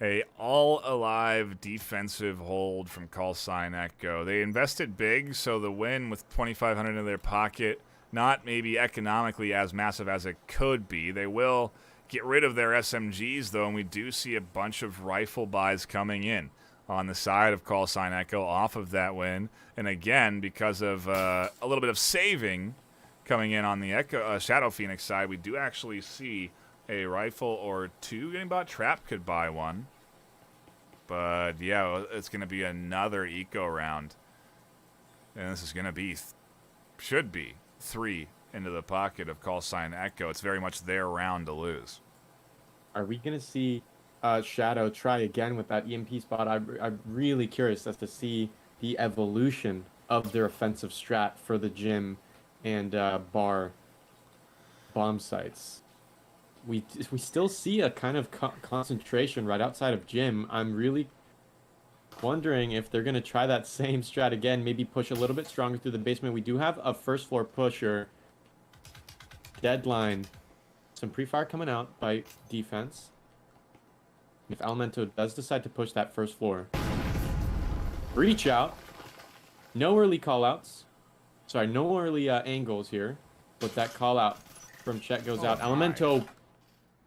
A all-alive defensive hold from Callsign Echo. They invested big, so the win with 2,500 in their pocket, not maybe economically as massive as it could be. They will get rid of their SMGs, though, and we do see a bunch of rifle buys coming in on the side of Callsign Echo off of that win. And again, because of a little bit of saving coming in on the Echo, Shadow Phoenix side, we do actually see a rifle or 2 getting bought. Trap could buy one. But, yeah, it's going to be another eco round. And this is going to be, should be, 3 into the pocket of Callsign Echo. It's very much their round to lose. Are we going to see Shadow try again with that EMP spot? I'm really curious as to see the evolution of their offensive strat for the gym and bar bomb sites. We still see a kind of concentration right outside of gym. I'm really wondering if they're going to try that same strat again, maybe push a little bit stronger through the basement. We do have a first floor pusher. Deadline. Some pre-fire coming out by defense. If Almento does decide to push that first floor. Reach out. No early callouts. Sorry, no early angles here. But that call out from Chet goes out. Almento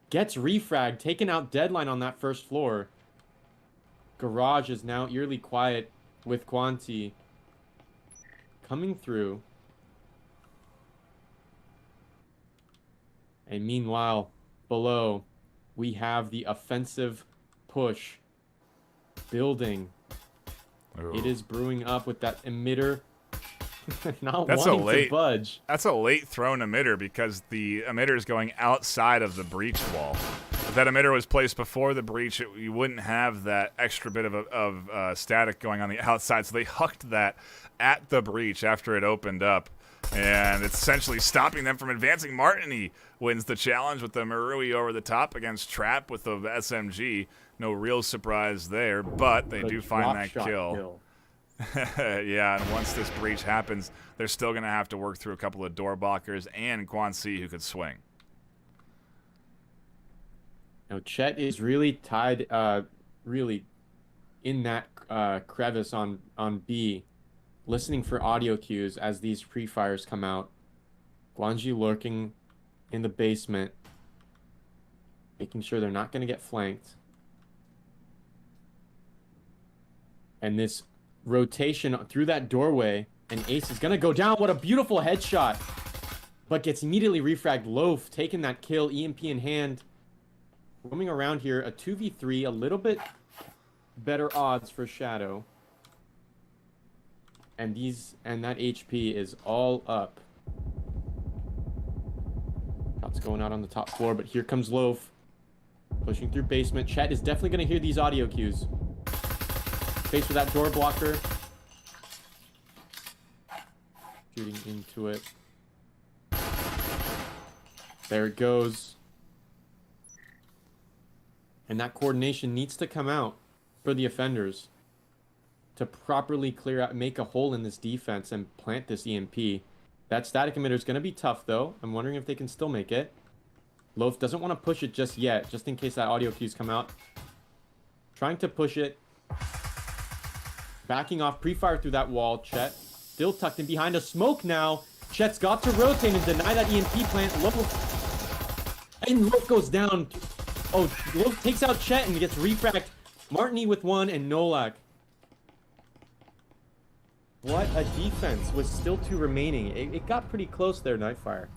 gets refragged, taking out Deadline on that first floor. Garage is now eerily quiet with Quanti coming through. And meanwhile, below, we have the offensive push building. Ooh. It is brewing up with that emitter not wanting to budge. That's a late thrown emitter because the emitter is going outside of the breach wall. If that emitter was placed before the breach, you wouldn't have that extra bit of static going on the outside. So they hucked that at the breach after it opened up. And it's essentially stopping them from advancing. Martini wins the challenge with the Marui over the top against Trap with the SMG. No real surprise there, but they do find that kill. Yeah, and once this breach happens, they're still going to have to work through a couple of door blockers and Guanxi who could swing. Now, Chet is really tied, really in that crevice on B, listening for audio cues as these pre-fires come out. Guanji lurking in the basement, making sure they're not going to get flanked. And this rotation through that doorway, and Ace is going to go down. What a beautiful headshot, but gets immediately refragged. Loaf taking that kill, EMP in hand. Roaming around here, a 2v3, a little bit better odds for Shadow. And that HP is all up. Shots going out on the top floor, but here comes Loaf. Pushing through basement. Chet is definitely going to hear these audio cues. Face with that door blocker. Shooting into it. There it goes. And that coordination needs to come out for the offenders to properly clear out, make a hole in this defense and plant this EMP. That static emitter is going to be tough, though. I'm wondering if they can still make it. Loaf doesn't want to push it just yet, just in case that audio cues come out. Trying to push it. Backing off, pre-fire through that wall. Chet still tucked in behind a smoke now. Chet's got to rotate and deny that EMP plant. And Loaf goes down. Oh, Loaf takes out Chet and gets refract. Martini with one and Nolak. What a defense with still 2 remaining. It got pretty close there, Nightfire.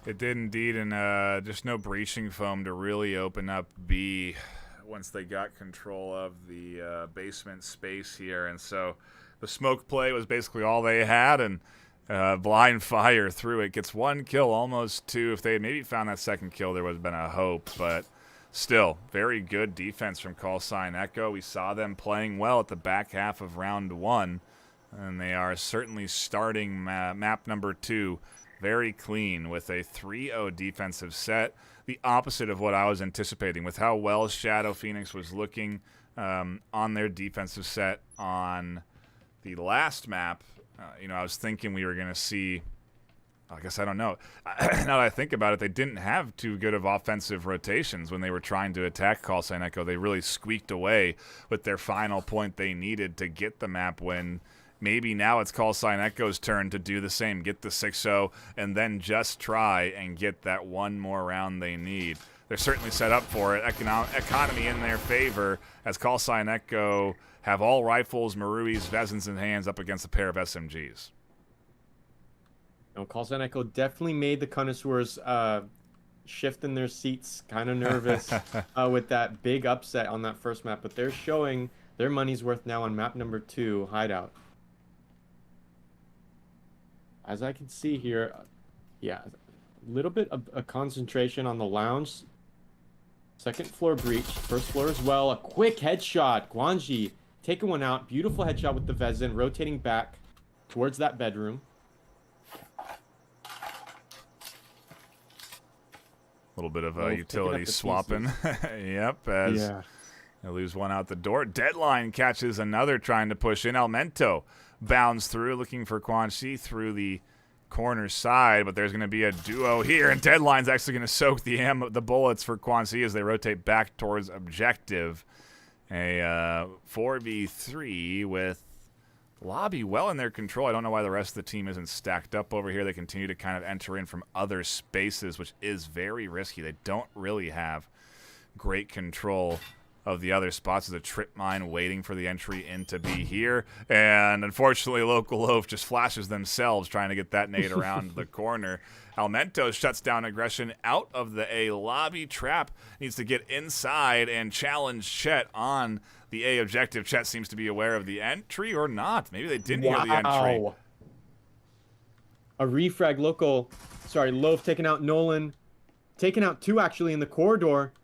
It did indeed, and just no breaching foam to really open up B once they got control of the basement space here. And so the smoke play was basically all they had, and blind fire through it. Gets 1 kill, almost 2. If they had maybe found that second kill, there would have been a hope, but still, very good defense from Callsign Echo. We saw them playing well at the back half of round 1, and they are certainly starting map number 2 very clean with a 3-0 defensive set. The opposite of what I was anticipating with how well Shadow Phoenix was looking on their defensive set on the last map. I was thinking we were going to see, I guess I don't know. Now that I think about it, they didn't have too good of offensive rotations when they were trying to attack Callsign Echo. They really squeaked away with their final point they needed to get the map win. Maybe now it's Callsign Echo's turn to do the same, get the 6-0, and then just try and get that one more round they need. They're certainly set up for it. Economy in their favor as Callsign Echo have all rifles, Maruis, Vezins in hands up against a pair of SMGs. Callsign Echo definitely made the connoisseurs shift in their seats, kind of nervous with that big upset on that first map, but they're showing their money's worth now on map number 2, Hideout. As I can see here, yeah, a little bit of a concentration on the lounge. Second floor breach, first floor as well. A quick headshot. Guanji taking one out. Beautiful headshot with the Vezin, rotating back towards that bedroom. A little bit of a utility swapping. Yep, as they lose one out the door. Deadline catches another trying to push in. Almento bounds through, looking for Quan Chi through the corner side, but there's going to be a duo here, and Deadline's actually going to soak the bullets for Quan Chi as they rotate back towards objective. A 4v3 with lobby well in their control. I don't know why the rest of the team isn't stacked up over here. They continue to kind of enter in from other spaces, which is very risky. They don't really have great control of the other spots. There's a trip mine waiting for the entry into B here, and unfortunately Local Loaf just flashes themselves trying to get that nade around the corner. Almento shuts down aggression out of the A lobby. Trap needs to get inside and challenge Chet on the A objective. Chet seems to be aware of the entry or not. Maybe they didn't hear the entry. A refrag Loaf taking out Nolan, taking out 2 actually in the corridor.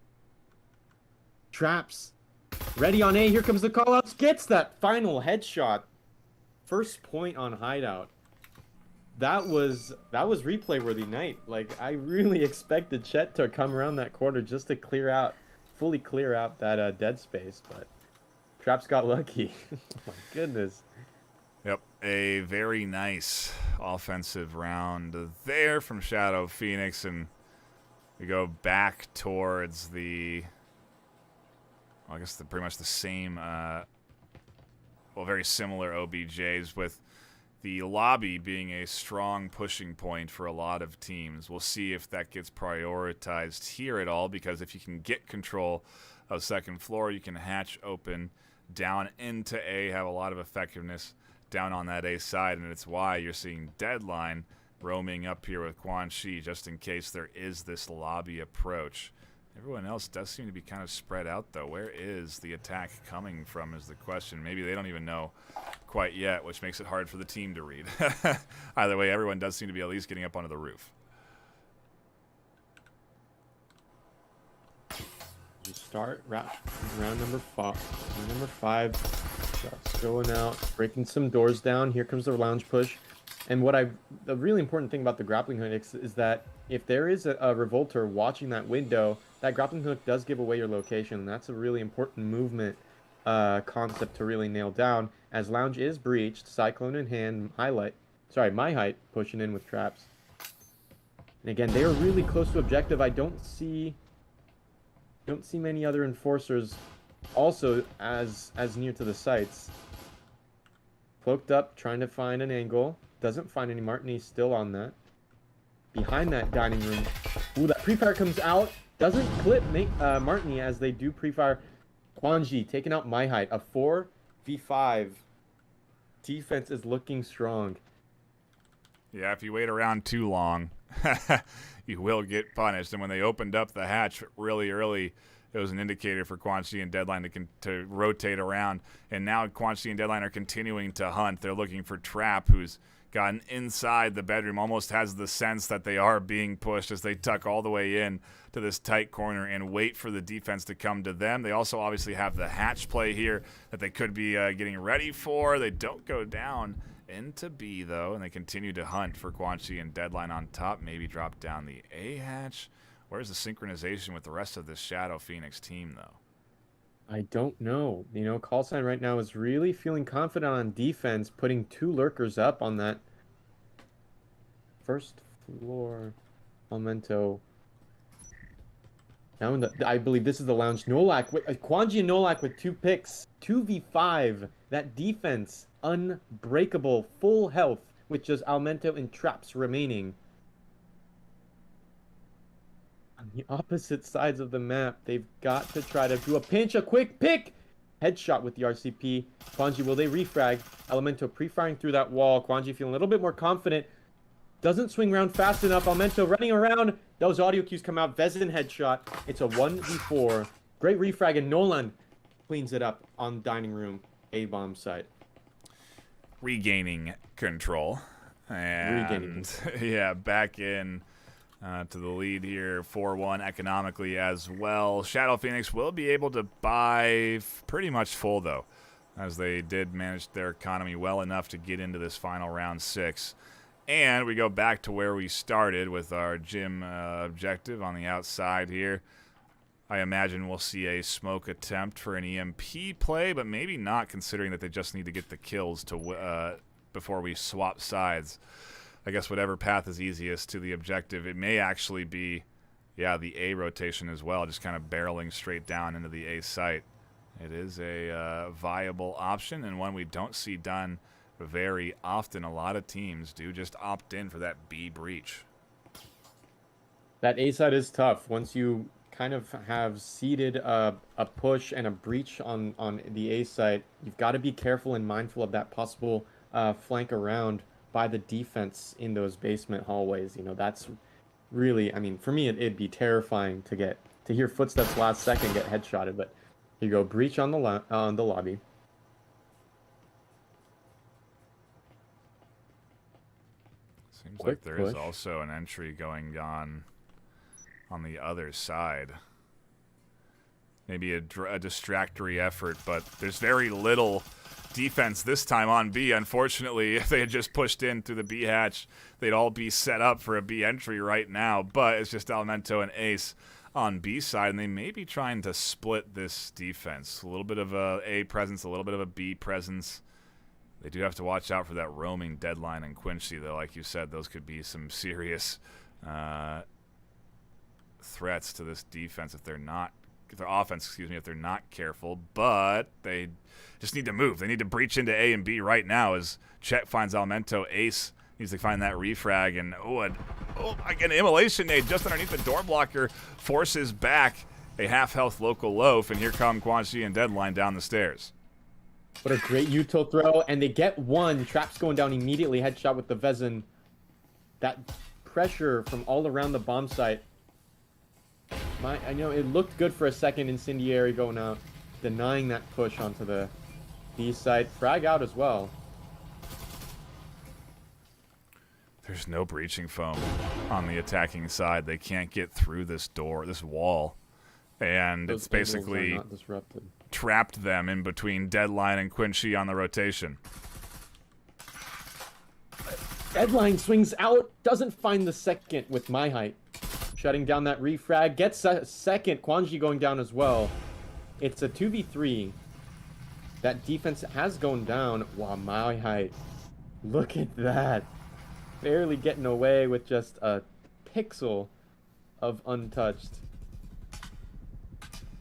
Traps ready on A. Here comes the callouts. Gets that final headshot. First point on Hideout. That was replay worthy night. Like, I really expected Chet to come around that corner just to fully clear out that dead space, but Traps got lucky. Oh my goodness. Yep, a very nice offensive round there from Shadow Phoenix, and we go back towards the, well, I guess pretty much the same, very similar OBJs, with the lobby being a strong pushing point for a lot of teams. We'll see if that gets prioritized here at all, because if you can get control of second floor, you can hatch open down into A, have a lot of effectiveness down on that A side, and it's why you're seeing Deadline roaming up here with Quan Chi just in case there is this lobby approach. Everyone else does seem to be kind of spread out, though. Where is the attack coming from is the question. Maybe they don't even know quite yet, which makes it hard for the team to read. Either way, everyone does seem to be at least getting up onto the roof. We start round number 5. Shots going out, breaking some doors down. Here comes the lounge push. And the really important thing about the grappling hook is that if there is a revolter watching that window, that grappling hook does give away your location. That's a really important movement concept to really nail down. As lounge is breached, Cyclone in hand, my height pushing in with traps. And again, they are really close to objective. I don't see many other enforcers also as near to the sites. Cloaked up, trying to find an angle. Doesn't find any. Martini's still on that. Behind that dining room. Ooh, that pre-fire comes out. Doesn't clip Martini as they do pre-fire. Quanji taking out My Height. A 4v5. Defense is looking strong. Yeah, if you wait around too long, you will get punished. And when they opened up the hatch really early, it was an indicator for Quan Chi and Deadline to rotate around. And now Quan Chi and Deadline are continuing to hunt. They're looking for Trap, who's gotten inside the bedroom, almost has the sense that they are being pushed as they tuck all the way in to this tight corner and wait for the defense to come to them. They also obviously have the hatch play here that they could be getting ready for. They don't go down into B, though, and they continue to hunt for Quan Chi and Deadline on top. Maybe drop down the A hatch. Where's the synchronization with the rest of this Shadow Phoenix team, though? I don't know. You know, Callsign right now is really feeling confident on defense, putting 2 lurkers up on that first floor. Memento. Now in the, I believe this is the lounge. Nolak, Quanji and Nolak with 2 picks. 2v5. That defense, unbreakable, full health, with just Almento and Traps remaining. On the opposite sides of the map, they've got to try to do a pinch, a quick pick! Headshot with the RCP. Quanji, will they refrag? Elemento pre-firing through that wall. Quanji feeling a little bit more confident. Doesn't swing around fast enough. Elemento running around. Those audio cues come out. Vezin headshot. It's a 1v4. Great refrag, and Nolan cleans it up on dining room A-bomb site. Regaining control. And yeah, back in to the lead here, 4-1 economically as well. Shadow Phoenix will be able to buy pretty much full, though, as they did manage their economy well enough to get into this final round 6. And we go back to where we started with our gym objective on the outside here. I imagine we'll see a smoke attempt for an EMP play, but maybe not, considering that they just need to get the kills to before we swap sides. I guess whatever path is easiest to the objective. It may actually be, yeah, the A rotation as well, just kind of barreling straight down into the A site. It is a viable option, and one we don't see done very often. A lot of teams do just opt in for that B breach. That A side is tough. Once you kind of have seeded a push and a breach on the A site, you've got to be careful and mindful of that possible flank around by the defense in those basement hallways. You know, that's really, I mean, for me, it'd be terrifying to hear footsteps last second, get headshotted. But here you go, breach on the lobby. Seems like there is also an entry going on the other side. Maybe a distractory effort, but there's very little defense this time on B. Unfortunately, if they had just pushed in through the B hatch, they'd all be set up for a B entry right now. But it's just Elemento and Ace on B side, and they may be trying to split this defense. A little bit of a presence, a little bit of a B presence. They do have to watch out for that roaming Deadline and Quincy, though. Like you said, those could be some serious threats to this defense if they're not, their offense, excuse me, if they're not careful. But they just need to move. They need to breach into A and B right now as Chet finds Almento. Ace needs to find that refrag, and again, immolation nade just underneath the door blocker forces back a half-health local loaf, and here come Quan Chi and Deadline down the stairs. What a great Uto throw, and they get one. Trap's going down immediately. Headshot with the Vezin. That pressure from all around the bomb site. I know it looked good for a second. Incendiary going out, denying that push onto the B site. Frag out as well. There's no breaching foam on the attacking side. They can't get through this door, this wall, and Those it's basically not disrupted. Trapped them in between Deadline and Quincy on the rotation. Deadline swings out, doesn't find the second with My Height. Shutting down that refrag, gets a second. Quanji going down as well. It's a 2v3. That defense has gone down. Wow, My Height. Look at that. Barely getting away with just a pixel of untouched.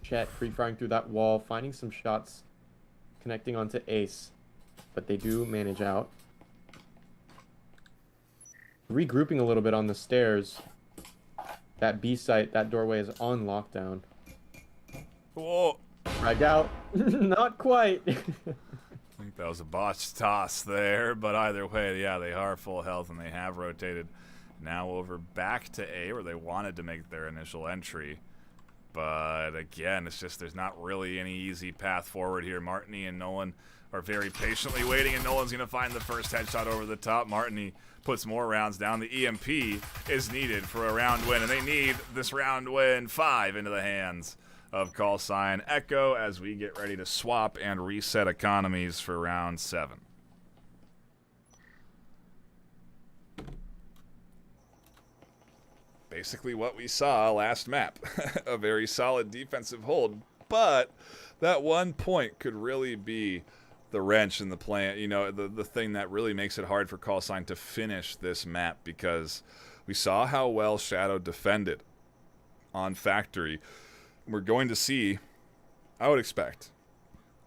Chet free firing through that wall, finding some shots, connecting onto Ace. but they do manage out. Regrouping a little bit on the stairs. That B site, that doorway is on lockdown. Whoa. Frag out. Not quite. I think that was a botched toss there, but either way, yeah, they are full health and they have rotated now over back to A where they wanted to make their initial entry. But again, it's just there's not really any easy path forward here. Martini and Nolan are very patiently waiting, and Nolan's going to find the first headshot over the top. Martini puts more rounds down. The EMP is needed for a round win, and they need this round win 5 into the hands of Callsign Echo as we get ready to swap and reset economies for round 7. Basically what we saw last map. A very solid defensive hold, but that 1 point could really be the wrench in the plan, you know, the thing that really makes it hard for Callsign to finish this map, because we saw how well Shadow defended on Factory. We're going to see, I would expect,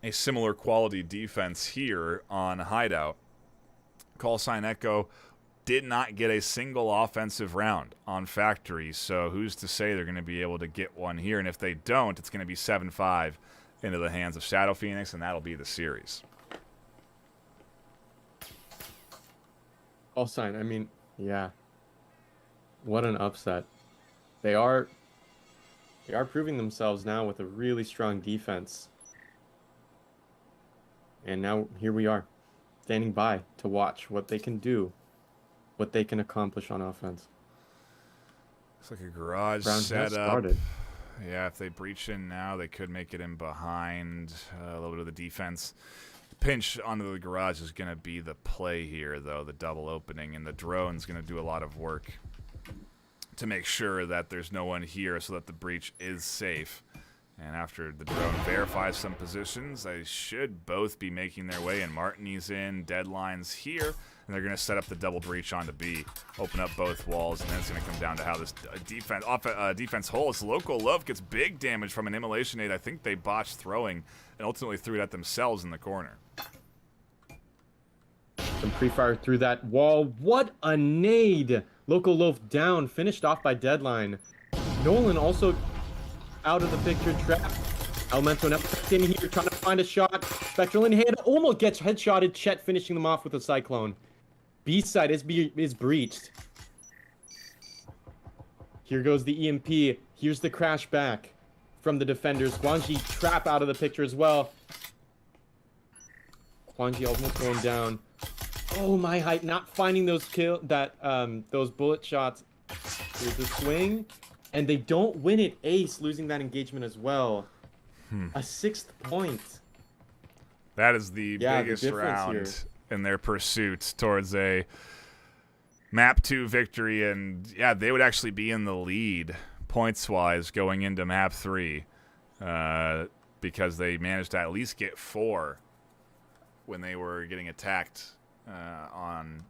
a similar quality defense here on Hideout. Callsign Echo did not get a single offensive round on Factory, so who's to say they're going to be able to get one here? And if they don't, it's going to be 7-5 into the hands of Shadow Phoenix, and that'll be the series. Callsign, I mean, yeah. What an upset. They are proving themselves now with a really strong defense. And now here we are, standing by to watch what they can do, what they can accomplish on offense. It's like a garage Round setup. Yeah, if they breach in now, they could make it in behind. A little bit of the defense. The pinch onto the garage is going to be the play here, though, the double opening. And the drone's going to do a lot of work to make sure that there's no one here so that the breach is safe. And after the drone verifies some positions, they should both be making their way. And Martini's in, Deadline's here, and they're going to set up the double breach onto B, open up both walls, and then it's going to come down to how this defense holds. Local Love gets big damage from an immolation nade. I think they botched throwing and ultimately threw it at themselves in the corner. Some pre-fire through that wall. What a nade! Local Loaf down, finished off by Deadline. Nolan also out of the picture, trapped. Elemento now in here, trying to find a shot. Spectral in hand, almost gets headshotted. Chet finishing them off with a Cyclone. B side is breached. Here goes the EMP. Here's the crash back from the defenders. Guanji trap out of the picture as well. Guanji almost going down. Oh my height, not finding those those bullet shots. Here's the swing. And they don't win it. Ace losing that engagement as well. A 6th point. That is the biggest round here in their pursuit towards a map 2 victory. And yeah, they would actually be in the lead points-wise going into map 3 because they managed to at least get 4 when they were getting attacked on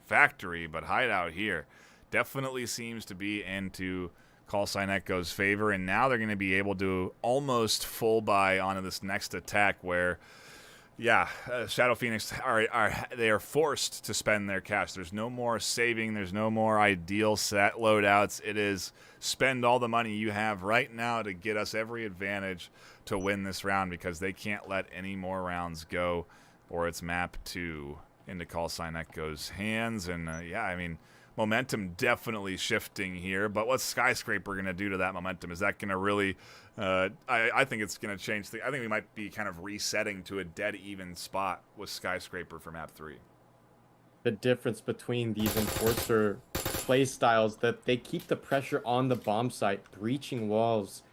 Factory. But Hideout here definitely seems to be into Callsign Echo's favor, and now they're going to be able to almost full buy onto this next attack where, yeah, Shadow Phoenix they are forced to spend their cash. There's no more saving. There's no more ideal set loadouts. It is spend all the money you have right now to get us every advantage to win this round, because they can't let any more rounds go or it's map 2 into Callsign Echo's hands. And yeah, I mean, momentum definitely shifting here, but what's Skyscraper going to do to that momentum? Is that going to really, I think it's going to change I think we might be kind of resetting to a dead even spot with Skyscraper for map 3. The difference between these enforcer play styles, that they keep the pressure on the bomb site, breaching walls,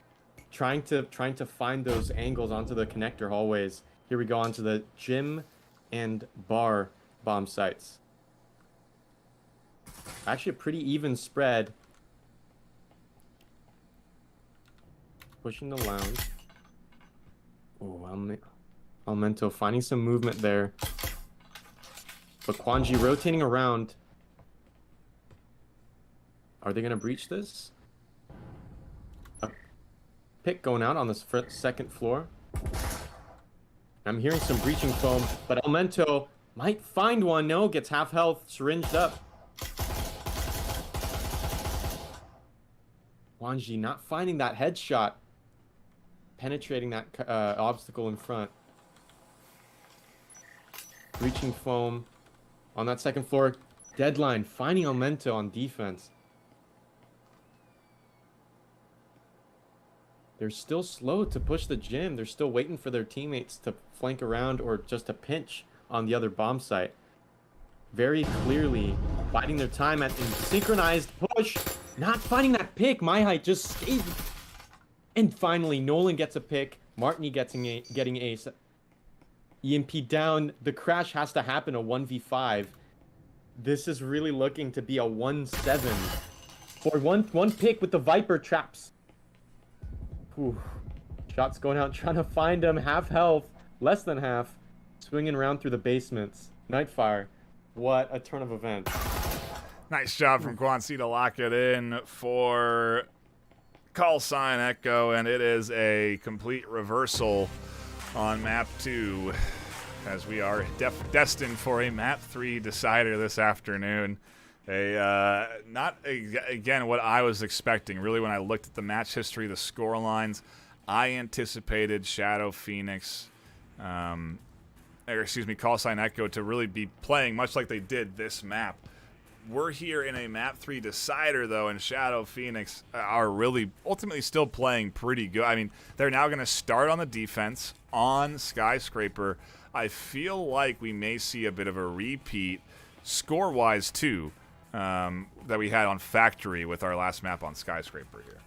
trying to find those angles onto the connector hallways. Here we go onto the gym and bar bomb sites. Actually, a pretty even spread. Pushing the lounge. Oh, Almento finding some movement there. But Quanji rotating around. Are they going to breach this? A pick going out on this second floor. I'm hearing some breaching foam, but Elemento might find one. No, gets half health, syringed up. Wanji not finding that headshot, penetrating that obstacle in front. Breaching foam on that second floor. Deadline finding Elemento on defense. They're still slow to push the gym. They're still waiting for their teammates to flank around or just to pinch on the other bomb site. Very clearly biding their time at a synchronized push. Not finding that pick. My height just stayed. And finally, Nolan gets a pick. Martini getting ace. EMP down. The crash has to happen a 1v5. This is really looking to be a 1-7. For one pick with the Viper traps. Whew. Shots going out, trying to find him. Half health, less than half. Swinging around through the basements. Nightfire, what a turn of events. Nice job from Guanxi to lock it in for Callsign Echo, and it is a complete reversal on map 2, as we are destined for a map 3 decider this afternoon. Again, what I was expecting. Really, when I looked at the match history, the score lines, I anticipated Shadow Phoenix, Callsign Echo to really be playing much like they did this map. We're here in a map 3 decider, though, and Shadow Phoenix are really ultimately still playing pretty good. I mean, they're now going to start on the defense on Skyscraper. I feel like we may see a bit of a repeat, score-wise, too, that we had on Factory with our last map on Skyscraper here.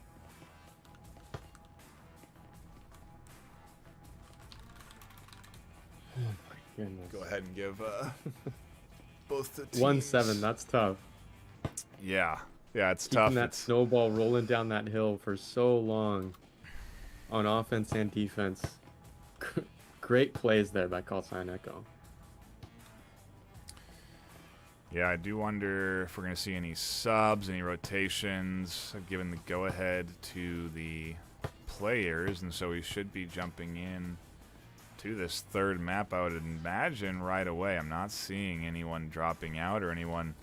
Oh my goodness. Go ahead and give both the teams. 1-7, that's tough. Yeah, it's Keeping tough. that snowball rolling down that hill for so long on offense and defense. Great plays there by Callsign Echo. Yeah, I do wonder if we're going to see any subs, any rotations. I've given the go-ahead to the players, and so we should be jumping in to this third map, I would imagine, right away. I'm not seeing anyone dropping out or anyone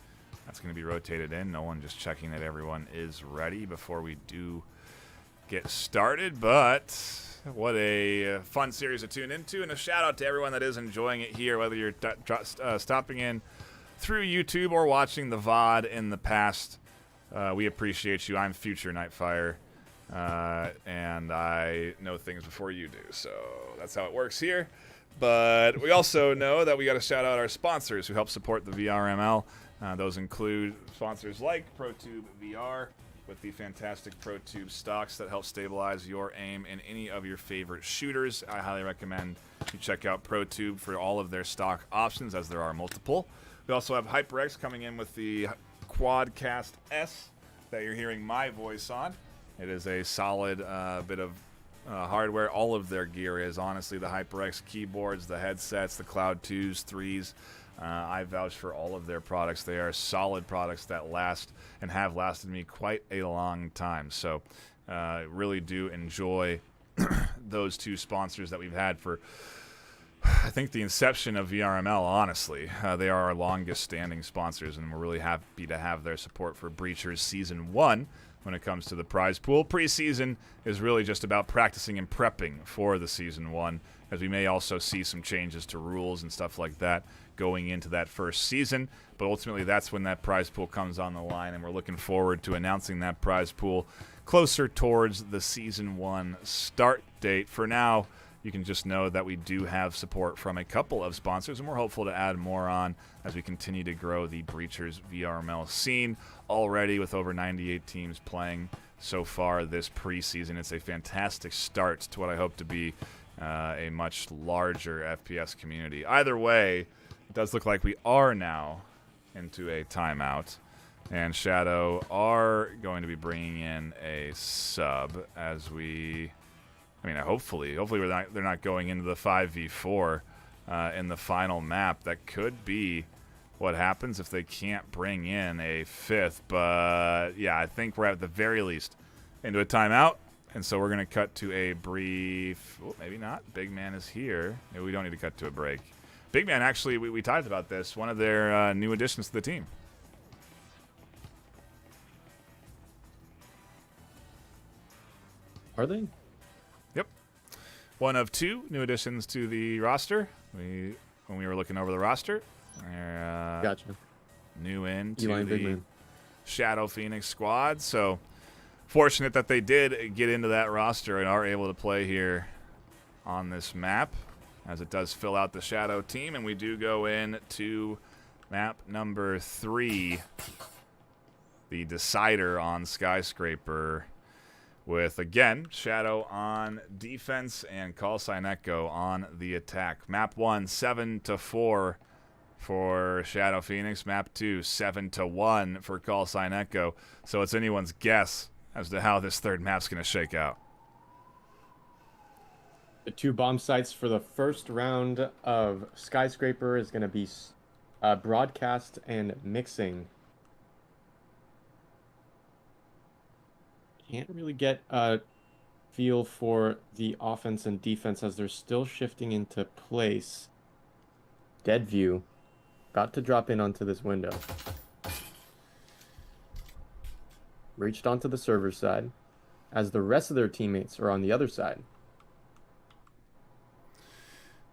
that's going to be rotated in. No one, just checking that everyone is ready before we do get started. But what a fun series to tune into, and a shout-out to everyone that is enjoying it here, whether you're stopping in through YouTube or watching the VOD in the past. We appreciate you. I'm Future Nightfire, and I know things before you do, so that's how it works here. But we also know that we got to shout out our sponsors who help support the VRML. Those include sponsors like ProTube VR, with the fantastic ProTube stocks that help stabilize your aim in any of your favorite shooters. I highly recommend you check out ProTube for all of their stock options, as there are multiple. We also have HyperX coming in with the Quadcast S that you're hearing my voice on. It is a solid bit of hardware. All of their gear is, honestly, the HyperX keyboards, the headsets, the Cloud 2s, 3s. I vouch for all of their products. They are solid products that last and have lasted me quite a long time. So really do enjoy those two sponsors that we've had for, I think, the inception of VRML, honestly. They are our longest standing sponsors, and we're really happy to have their support for Breachers Season 1 when it comes to the prize pool. Preseason is really just about practicing and prepping for the Season 1, as we may also see some changes to rules and stuff like that going into that first season. But ultimately, that's when that prize pool comes on the line, and we're looking forward to announcing that prize pool closer towards the Season 1 start date. For now, you can just know that we do have support from a couple of sponsors, and we're hopeful to add more on as we continue to grow the Breachers VRML scene. Already with over 98 teams playing so far this preseason, it's a fantastic start to what I hope to be a much larger FPS community. Either way, it does look like we are now into a timeout, and Shadow are going to be bringing in a sub as we... I mean, hopefully they're not going into the 5v4 in the final map. That could be what happens if they can't bring in a fifth. But, yeah, I think we're at the very least into a timeout. And so we're going to cut to a brief... Oh, maybe not. Big Man is here. Maybe we don't need to cut to a break. Big Man, actually, we talked about this. One of their new additions to the team. Are they? Yep. One of two new additions to the roster. When we were looking over the roster. Gotcha. New in to Eli the Bigman. Shadow Phoenix squad. So fortunate that they did get into that roster and are able to play here on this map, as it does fill out the Shadow team. And we do go in to map number 3, the decider on Skyscraper, with, again, Shadow on defense and Callsign Echo on the attack. Map 1, 7-4 for Shadow Phoenix. Map 2, 7-1 for Callsign Echo. So it's anyone's guess as to how this third map's going to shake out. The 2 bomb sites for the first round of Skyscraper is going to be broadcast and mixing. Can't really get a feel for the offense and defense as they're still shifting into place. Dead view. About to drop in onto this window. Reached onto the server side as the rest of their teammates are on the other side.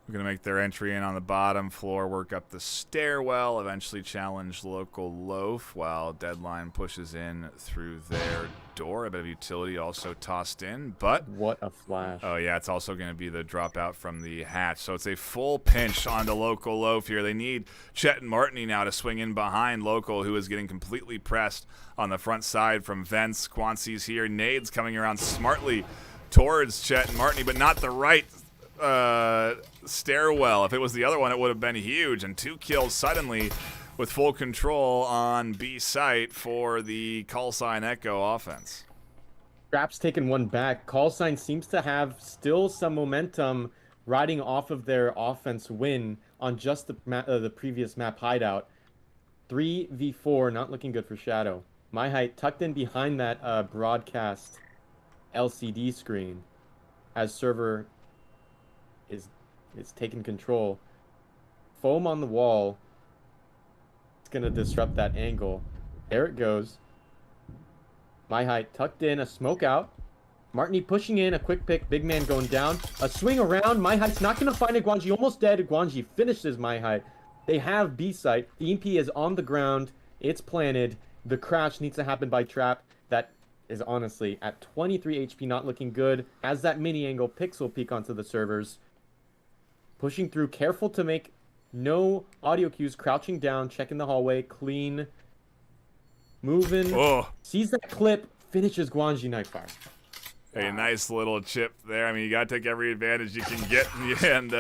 We're going to make their entry in on the bottom floor, work up the stairwell, eventually challenge local loaf while Deadline pushes in through their door. A bit of utility also tossed in, but... What a flash. Oh, yeah, it's also going to be the dropout from the hatch. So it's a full pinch onto local loaf here. They need Chet and Martini now to swing in behind local, who is getting completely pressed on the front side from vents. Quancy's here. Nades coming around smartly towards Chet and Martini, but not the right stairwell. If it was the other one, it would have been huge. And 2 kills suddenly with full control on B site for the Callsign Echo offense. Trap's taken one back. Callsign seems to have still some momentum riding off of their offense win on just the previous map Hideout. 3v4, not looking good for Shadow. My Height tucked in behind that broadcast LCD screen as server is taking control. Foam on the wall. It's going to disrupt that angle. There it goes. My Height tucked in, a smoke out. Martini pushing in, a quick pick, Big Man going down. A swing around, My Height's not going to find it. Guanji almost dead. Guanji finishes My Height. They have B site. The EMP is on the ground. It's planted. The crash needs to happen by Trap. That is honestly at 23 HP, not looking good. As that mini angle pixel peek onto the servers. Pushing through, careful to make no audio cues, crouching down, checking the hallway, clean, moving, sees that clip, finishes Guanji Nightfire. Wow. A nice little chip there. I mean, you got to take every advantage you can get in the end.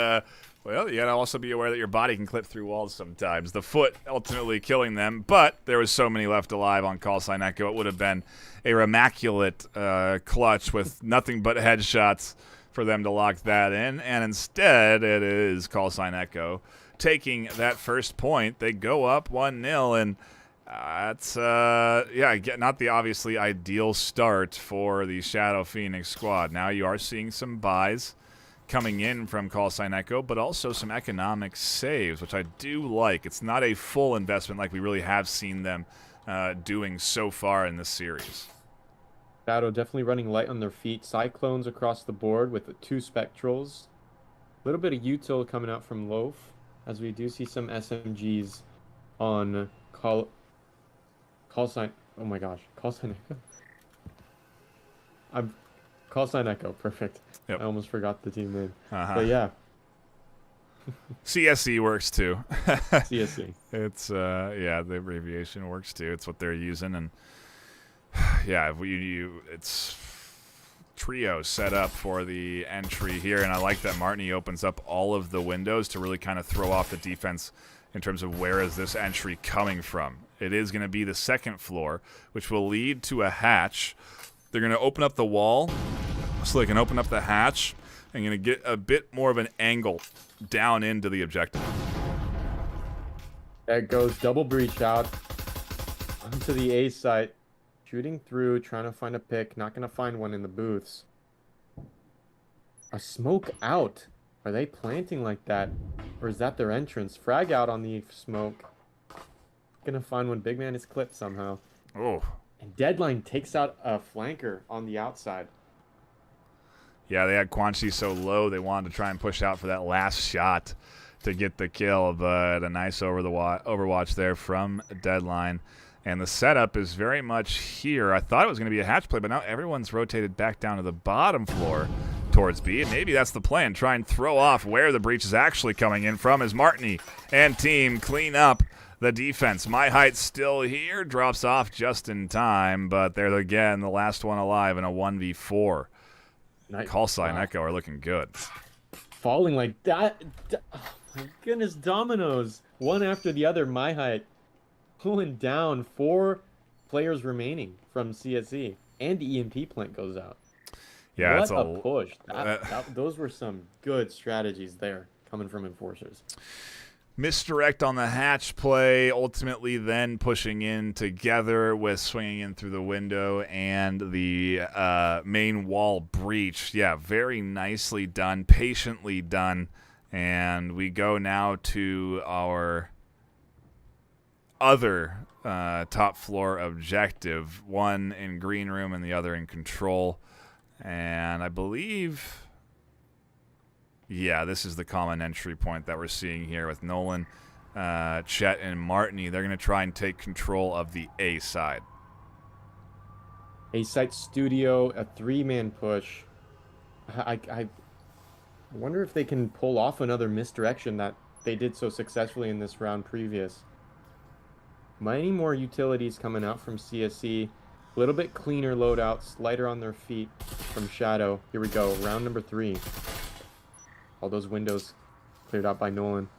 Well, you got to also be aware that your body can clip through walls sometimes. The foot ultimately killing them, but there was so many left alive on Callsign Echo. It would have been a immaculate clutch with nothing but headshots for them to lock that in, and instead it is Callsign Echo taking that first point. They go up 1-0, and that's not the obviously ideal start for the Shadow Phoenix squad. Now you are seeing some buys coming in from Callsign Echo, but also some economic saves, which I do like. It's not a full investment like we really have seen them doing so far in this series. Shadow definitely running light on their feet. Cyclones across the board with the 2 Spectrals. A little bit of util coming out from Loaf, as we do see some SMGs on Callsign. Oh my gosh, Callsign Echo. Callsign Echo, perfect. Yep. I almost forgot the team name. But yeah. CSE works too. CSE. It's the abbreviation works too. It's what they're using, and yeah, it's trio set up for the entry here, and I like that Martini opens up all of the windows to really kind of throw off the defense in terms of where is this entry coming from. It is going to be the second floor, which will lead to a hatch. They're going to open up the wall so they can open up the hatch and going to get a bit more of an angle down into the objective. There goes double breach out onto the A site. Shooting through, trying to find a pick. Not going to find one in the booths. A smoke out. Are they planting like that? Or is that their entrance? Frag out on the smoke. Gonna find when big man is clipped somehow. Oh. And Deadline takes out a flanker on the outside. Yeah, they had Quan Chi so low they wanted to try and push out for that last shot to get the kill, but a nice overwatch there from Deadline. And the setup is very much here. I thought it was going to be a hatch play, but now everyone's rotated back down to the bottom floor towards B, and maybe that's the plan. Try and throw off where the breach is actually coming in from as Martini and team clean up the defense. My Height still here, drops off just in time, but they're again the last one alive in a 1v4. Callsign Echo are looking good. Falling like that. Oh my goodness, dominoes. One after the other. My Height pulling down. 4 players remaining from CSE. And the EMP plant goes out. Yeah, what a push. Those were some good strategies there coming from Enforcers. Misdirect on the hatch play, ultimately then pushing in together with swinging in through the window and the main wall breach. Yeah, very nicely done, patiently done. And we go now to our other top floor objective, one in green room and the other in control. And I believe... yeah, this is the common entry point that we're seeing here with Nolan, Chet, and Martini. They're going to try and take control of the A side. A site studio, a 3-man push. I wonder if they can pull off another misdirection that they did so successfully in this round previous. Many more utilities coming out from CSE. A little bit cleaner loadouts, lighter on their feet from Shadow. Here we go, round number 3. All those windows cleared out by Nolan.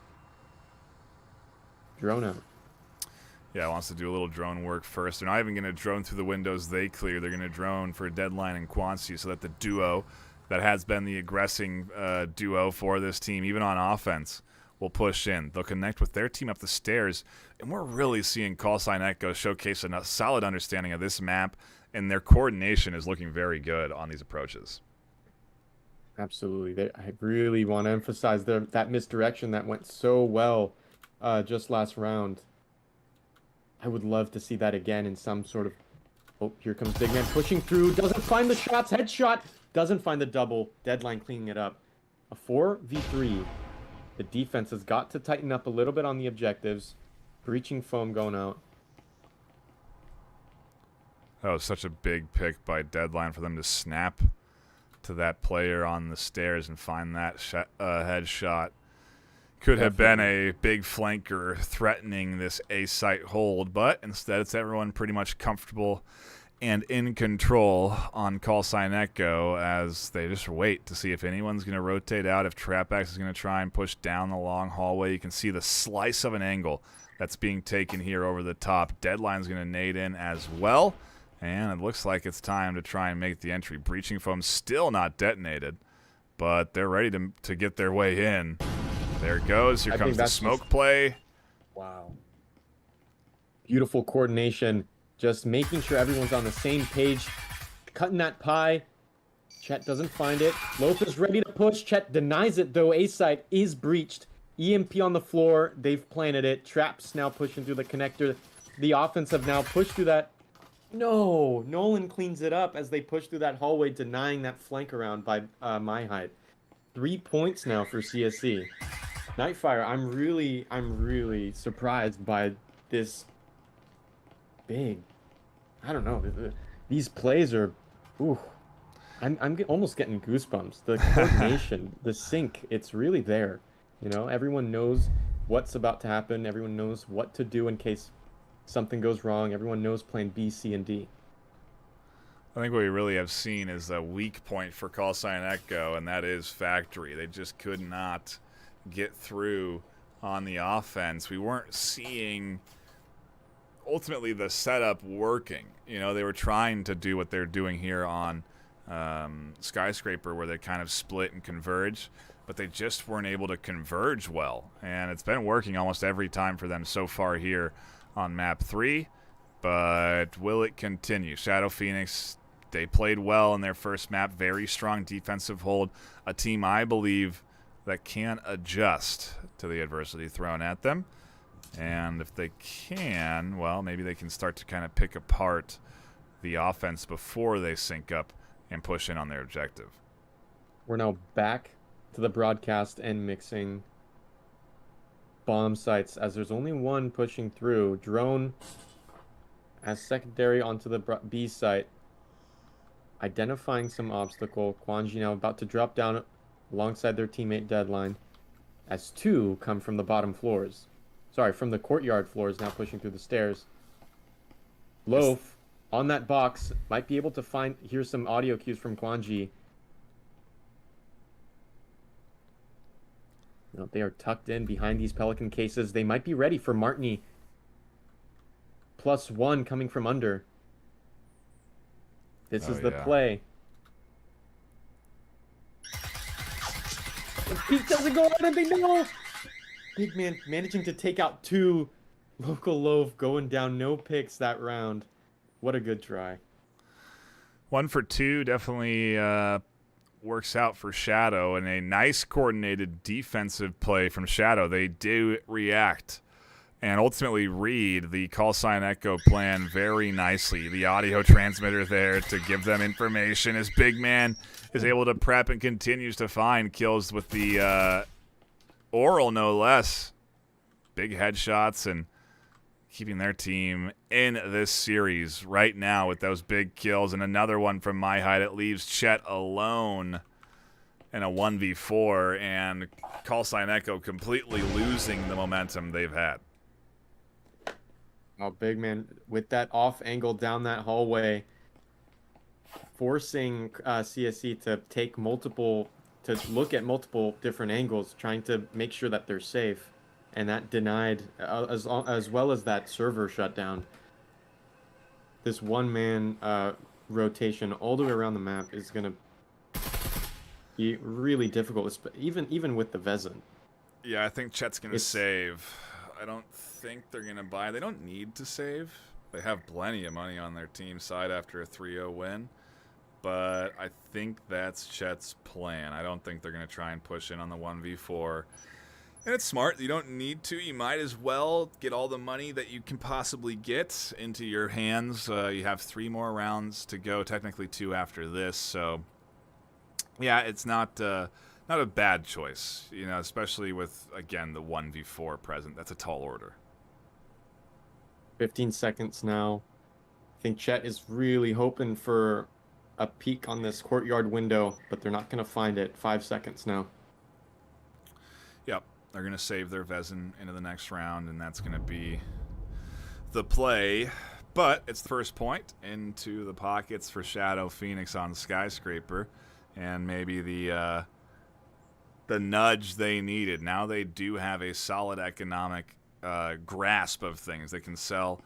Drone out. Yeah, wants to do a little drone work first. They're not even going to drone through the windows they clear. They're going to drone for Deadline and Quancy so that the duo that has been the aggressing duo for this team, even on offense, will push in. They'll connect with their team up the stairs, and we're really seeing Callsign Echo showcase a solid understanding of this map, and their coordination is looking very good on these approaches. Absolutely. I really want to emphasize that misdirection that went so well just last round. I would love to see that again in some sort of... oh, here comes Big Man pushing through. Doesn't find the shots. Headshot. Doesn't find the double. Deadline cleaning it up. A 4v3. The defense has got to tighten up a little bit on the objectives. Breaching foam going out. That was such a big pick by Deadline for them to snap to that player on the stairs and find that headshot. Could have been a big flanker threatening this A site hold, but instead it's everyone pretty much comfortable and in control on Callsign Echo as they just wait to see if anyone's going to rotate out, if TrapX is going to try and push down the long hallway. You can see the slice of an angle that's being taken here over the top. Deadline's going to nade in as well. And it looks like it's time to try and make the entry. Breaching foam still not detonated, but they're ready to get their way in. There it goes. Here comes the smoke play. Wow. Beautiful coordination. Just making sure everyone's on the same page. Cutting that pie. Chet doesn't find it. Loaf is ready to push. Chet denies it, though. A site is breached. EMP on the floor. They've planted it. Traps now pushing through the connector. The offense have now pushed through that. No, Nolan cleans it up as they push through that hallway, denying that flank around by My Height. 3 points now for CSE. Nightfire, I'm really surprised by this big. I don't know. These plays are, ooh, I'm almost getting goosebumps. The coordination, the sync, it's really there. You know, everyone knows what's about to happen. Everyone knows what to do in case something goes wrong. Everyone knows plan B, C, and D. I think what we really have seen is a weak point for Callsign Echo, and that is Factory. They just could not get through on the offense. We weren't seeing ultimately the setup working. You know, they were trying to do what they're doing here on Skyscraper, where they kind of split and converge, but they just weren't able to converge well. And it's been working almost every time for them so far here on map 3, but will it continue? Shadow Phoenix they played well in their first map. Very strong defensive hold. A team, I believe, that can adjust to the adversity thrown at them. And if they can, well, maybe they can start to kind of pick apart the offense before they sync up and push in on their objective. We're now back to the broadcast and mixing bomb sites, as there's only one pushing through. Drone as secondary onto the B site, identifying some obstacle. Quanji now about to drop down alongside their teammate Deadline, as two come from the bottom floors. Sorry, from the courtyard floors, now pushing through the stairs. Loaf on that box might be able to find. Here's some audio cues from Quanji. No, they are tucked in behind these Pelican cases. They might be ready for Martini. +1 coming from under. This is the play. The peak doesn't go out and they know. Big man managing to take out two. Local Loaf going down, no picks that round. What a good try. 1 for 2, definitely works out for Shadow, and a nice coordinated defensive play from Shadow. They do react and ultimately read the Callsign Echo plan very nicely. The audio transmitter there to give them information as Big Man is able to prep and continues to find kills with the oral, no less. Big headshots and keeping their team in this series right now with those big kills. And another one from My Hide. It leaves Chet alone in a 1v4, and Callsign Echo completely losing the momentum they've had. Oh, Big Man with that off angle down that hallway, forcing CSC to take multiple, to look at multiple different angles, trying to make sure that they're safe. And that denied, as well as that server shutdown. This one-man rotation all the way around the map is going to be really difficult, even with the Vezin. Yeah, I think Chet's going to save. I don't think they're going to buy. They don't need to save. They have plenty of money on their team side after a 3-0 win. But I think that's Chet's plan. I don't think they're going to try and push in on the 1v4. And it's smart. You don't need to. You might as well get all the money that you can possibly get into your hands. You have 3 more rounds to go, technically 2 after this. So, yeah, it's not a bad choice, you know, especially with, again, the 1v4 present. That's a tall order. 15 seconds now. I think Chet is really hoping for a peek on this courtyard window, but they're not going to find it. 5 seconds now. Yep. They're going to save their Vezin into the next round, and that's going to be the play. But it's the first point into the pockets for Shadow Phoenix on Skyscraper, and maybe the nudge they needed. Now they do have a solid economic grasp of things. They can sell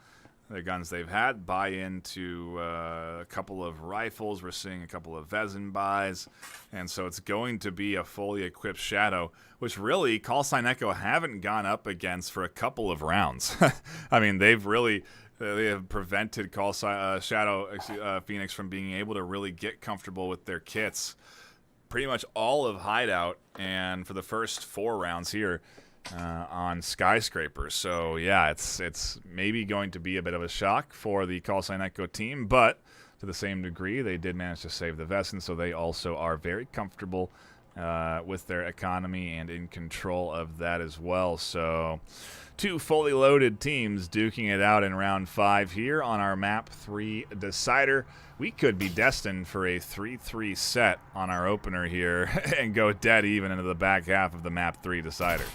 the guns they've had, buy into a couple of rifles. We're seeing a couple of Vezin buys. And so it's going to be a fully equipped Shadow, which really Callsign Echo haven't gone up against for a couple of rounds. I mean, they have prevented Shadow Phoenix from being able to really get comfortable with their kits pretty much all of Hideout and for the first 4 rounds here on Skyscraper. So yeah, it's maybe going to be a bit of a shock for the Callsign Echo team, but to the same degree, they did manage to save the Vezin, so they also are very comfortable with their economy and in control of that as well. So 2 fully loaded teams duking it out in round 5 here on our map 3 decider. We could be destined for a 3-3 set on our opener here and go dead even into the back half of the map 3 decider.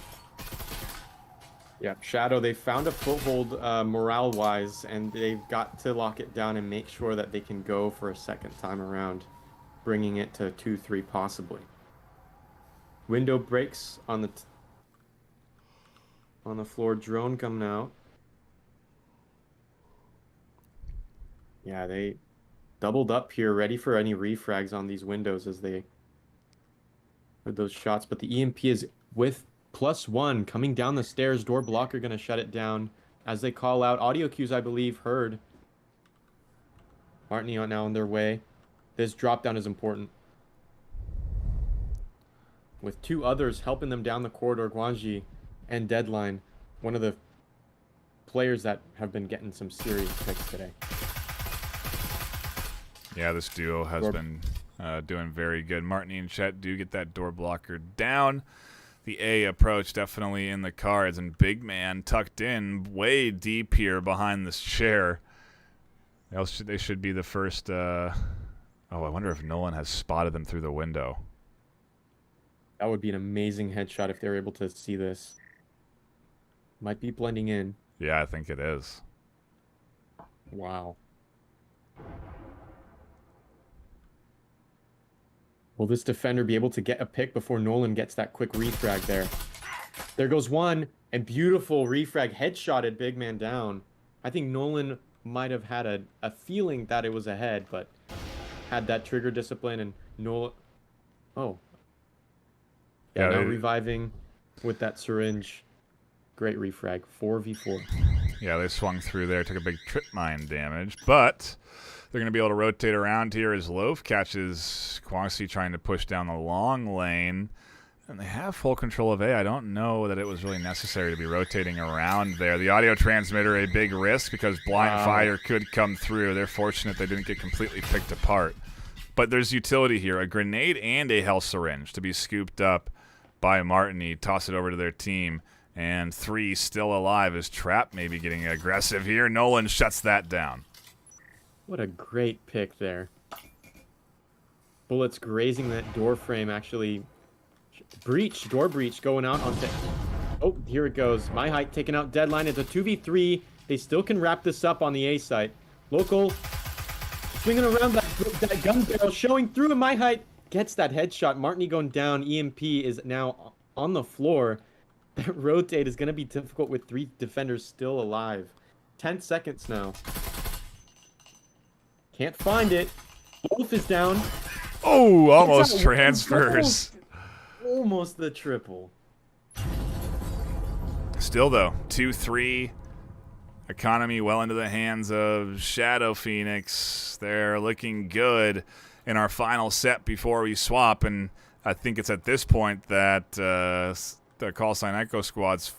Yeah, Shadow, they found a foothold morale-wise, and they've got to lock it down and make sure that they can go for a second time around, bringing it to 2-3 possibly. Window breaks on the floor. Drone coming out. Yeah, they doubled up here, ready for any refrags on these windows as they heard those shots. But the EMP is with +1 coming down the stairs. Door blocker going to shut it down as they call out. Audio cues, I believe, heard. Martini now on their way. This drop down is important. With 2 others helping them down the corridor, Guanji and Deadline, one of the players that have been getting some serious picks today. Yeah, this duo has been doing very good. Martini and Chet do get that door blocker down. The A approach definitely in the cards, and Big Man tucked in way deep here behind this chair. They should be the first. Oh, I wonder if Nolan has spotted them through the window. That would be an amazing headshot if they're able to see this. Might be blending in. Yeah, I think it is. Wow. Will this defender be able to get a pick before Nolan gets that quick refrag there? There goes one, and beautiful refrag headshotted Big Man down. I think Nolan might have had a feeling that it was ahead, but had that trigger discipline, and Nolan... Oh. Yeah, now reviving with that syringe. Great refrag. 4v4. Yeah, they swung through there, took a big trip mine damage, but they're going to be able to rotate around here as Loaf catches Kwasi trying to push down the long lane. And they have full control of A. I don't know that it was really necessary to be rotating around there. The audio transmitter, a big risk because blind fire could come through. They're fortunate they didn't get completely picked apart. But there's utility here. A grenade and a health syringe to be scooped up by Martini. Toss it over to their team. And 3 still alive as Trap maybe getting aggressive here. Nolan shuts that down. What a great pick there. Bullets grazing that door frame actually... door breach going out onto... Oh, here it goes. My Height taking out Deadline. It's a 2v3. They still can wrap this up on the A site. Local swinging around that gun barrel, showing through, and My Height gets that headshot. Martini going down. EMP is now on the floor. That rotate is going to be difficult with 3 defenders still alive. 10 seconds now. Can't find it. Wolf is down. Oh, almost transfers. Almost the triple. Still, though, 2-3. Economy well into the hands of Shadow Phoenix. They're looking good in our final set before we swap, and I think it's at this point that the Callsign Echo Squad's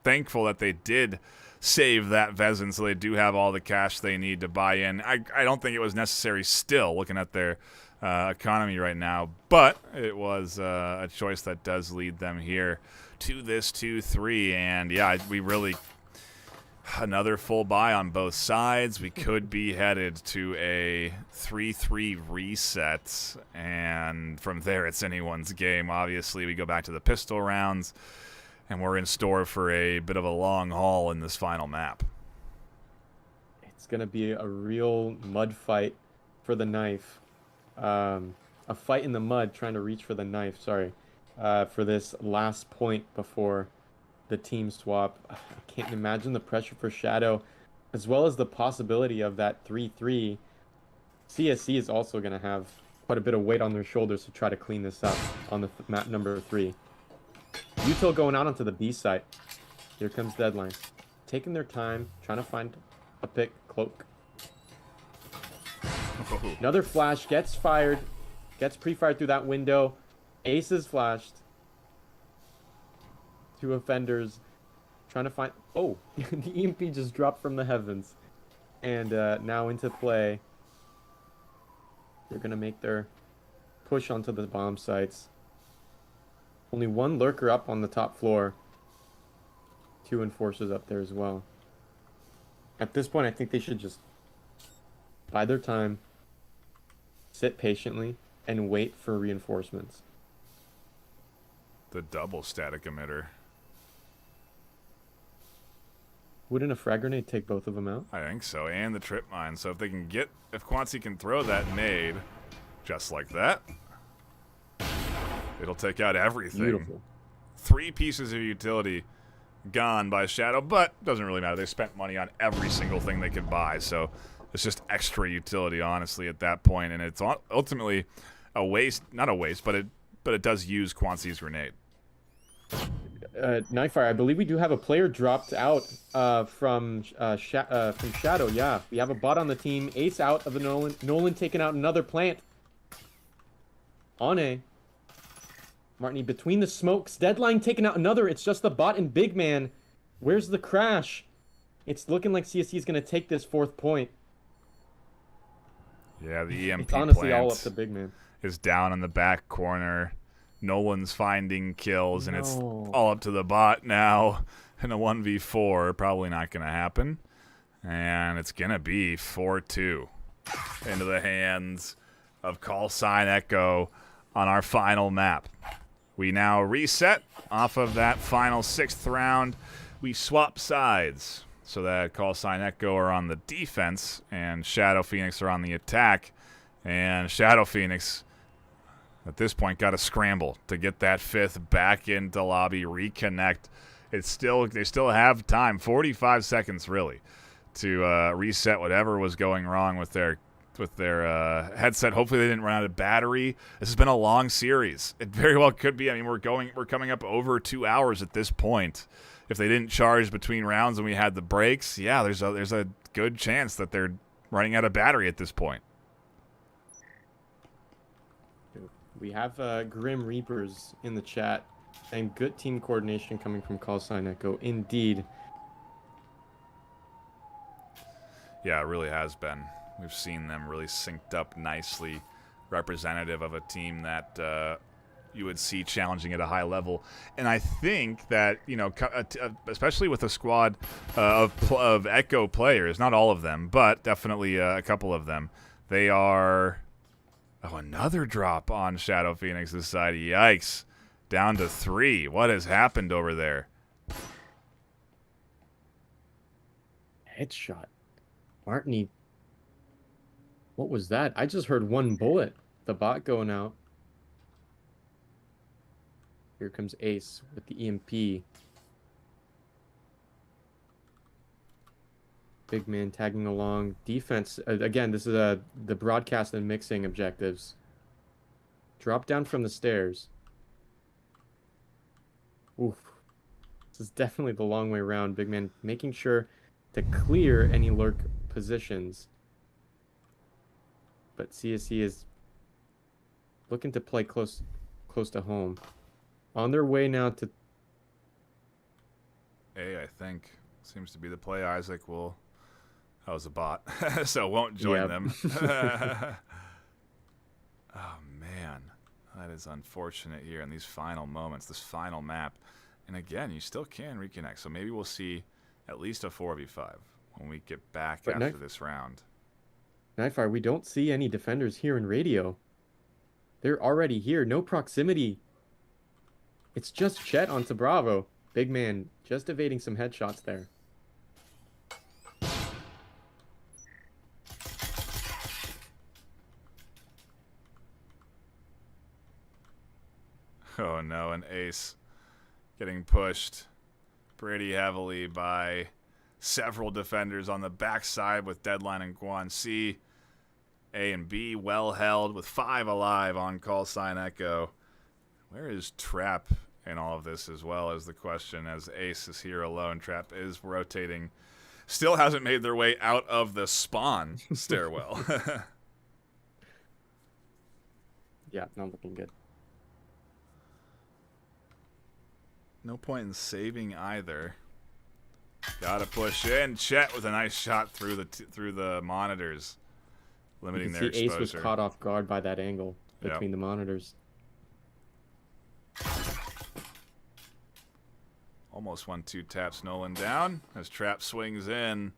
thankful that they did save that Vezin, so they do have all the cash they need to buy in. I don't think it was necessary still, looking at their economy right now, but it was a choice that does lead them here to this 2-3, and yeah, we really... Another full buy on both sides. We could be headed to a 3-3 reset, and from there it's anyone's game. Obviously, we go back to the pistol rounds, and we're in store for a bit of a long haul in this final map. It's going to be a real mud fight for the knife. A fight in the mud trying to reach for the knife, sorry, for this last point before the team swap. I can't imagine the pressure for Shadow, as well as the possibility of that 3-3. CSC is also going to have quite a bit of weight on their shoulders to try to clean this up on the map number 3. Util going out onto the B site. Here comes Deadline. Taking their time, trying to find a pick. Cloak. Another flash, gets fired. Gets pre-fired through that window. Ace is flashed. 2 offenders trying to find... Oh, the EMP just dropped from the heavens. And now into play. They're going to make their push onto the bomb sites. Only 1 lurker up on the top floor. 2 enforcers up there as well. At this point, I think they should just bide their time, sit patiently, and wait for reinforcements. The double static emitter. Wouldn't a frag grenade take both of them out? I think so, and the trip mine. So if they can get, if Quansi can throw that nade, just like that, it'll take out everything. Beautiful. 3 pieces of utility gone by Shadow, but doesn't really matter. They spent money on every single thing they could buy, so it's just extra utility, honestly, at that point, and it's ultimately a waste. Not a waste, but it does use Quansi's grenade. Nightfire, I believe we do have a player dropped out from Shadow. Yeah, we have a bot on the team. Ace out of the Nolan. Nolan taking out another plant. On A. Martini between the smokes. Deadline taking out another. It's just the bot and big man. Where's the crash? It's looking like CSC is going to take this 4th point. Yeah, the EMP It's honestly plant all up to big man. is down in the back corner. Nolan's finding kills, and it's No. all up to the bot now. In a 1v4, probably not going to happen. And it's going to be 4-2 into the hands of Callsign Echo on our final map. We now reset off of that final 6th round. We swap sides so that Callsign Echo are on the defense and Shadow Phoenix are on the attack. And Shadow Phoenix, at this point, got to scramble to get that 5th back into lobby, reconnect. They still have time, 45 seconds really, to reset whatever was going wrong with their headset. Hopefully they didn't run out of battery. This has been a long series. It very well could be. I mean, we're coming up over 2 hours at this point. If they didn't charge between rounds and we had the breaks, yeah, there's a good chance that they're running out of battery at this point. We have Grim Reapers in the chat, and good team coordination coming from Callsign Echo. Indeed. Yeah, it really has been. We've seen them really synced up nicely, representative of a team that you would see challenging at a high level. And I think that, you know, especially with a squad of Echo players, not all of them, but definitely a couple of them, they are... Oh, another drop on Shadow Phoenix's side. Yikes. Down to 3. What has happened over there? Headshot. Martini. What was that? I just heard one bullet. The bot going out. Here comes Ace with the EMP. Big man tagging along. Defense. Again, this is the broadcast and mixing objectives. Drop down from the stairs. Oof. This is definitely the long way around. Big man making sure to clear any lurk positions. But CSC is looking to play close to home. On their way now to... A, I think. Seems to be the play. Isaac will... That was a bot, so won't join them. Oh, man. That is unfortunate here in these final moments, this final map. And again, you still can reconnect, so maybe we'll see at least a 4v5 when we get back after this round. Nightfire, we don't see any defenders here in radio. They're already here. No proximity. It's just Chet onto Bravo. Big man just evading some headshots there. Oh no, an Ace getting pushed pretty heavily by several defenders on the backside with Deadline and Guan C. A and B well held with 5 alive on Callsign Echo. Where is Trap in all of this as well as the question, as Ace is here alone. Trap is rotating. Still hasn't made their way out of the spawn stairwell. Yeah, not looking good. No point in saving either. Gotta push in. Chet with a nice shot through the monitors, limiting their exposure. Ace was caught off guard by that angle between the monitors. Almost 1-2 taps Nolan down as Trap swings in.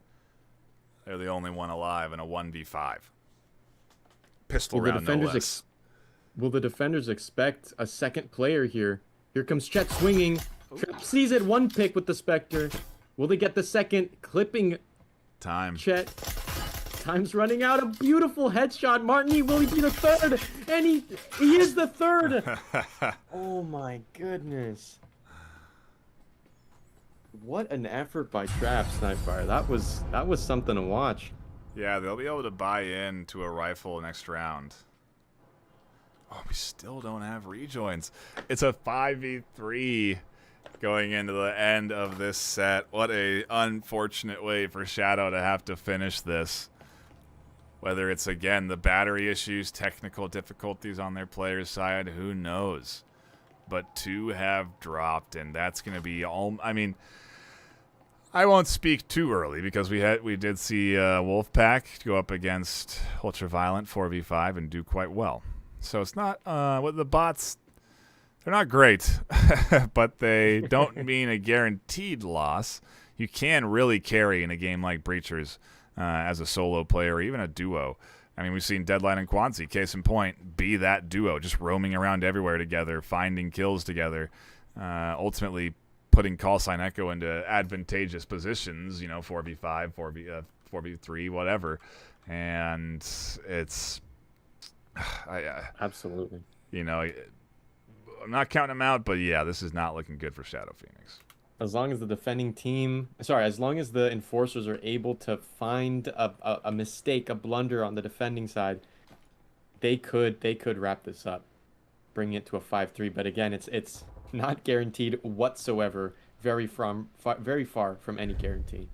They're the only one alive in a 1v5. Pistol round, no less. Will the defenders expect a second player here? Here comes Chet swinging. Trap sees it. One pick with the Spectre. Will they get the second? Clipping time. Chet. Time's running out. A beautiful headshot. Martini, will he be the third? And he is the third. Oh my goodness. What an effort by Trap, Snipefire. That was something to watch. Yeah, they'll be able to buy in to a rifle next round. Oh, we still don't have rejoins. It's a 5v3 going into the end of this set. What a unfortunate way for Shadow to have to finish this. Whether it's, again, the battery issues, technical difficulties on their players' side, who knows? But 2 have dropped, and that's going to be all. I mean, I won't speak too early because we did see Wolfpack go up against Ultraviolent 4v5 and do quite well. So it's not with the bots. They're not great, but they don't mean a guaranteed loss. You can really carry in a game like Breachers as a solo player or even a duo. I mean, we've seen Deadline and Quanzi, case in point, be that duo, just roaming around everywhere together, finding kills together, ultimately putting Callsign Echo into advantageous positions, 4v5, 4v3, whatever. And it's... Absolutely. I'm not counting them out, but yeah, this is not looking good for Shadow Phoenix. As long as the defending team, as long as the enforcers are able to find a mistake, a blunder on the defending side, they could wrap this up, bring it to a 5-3. But again, it's not guaranteed whatsoever. Very far from any guarantee.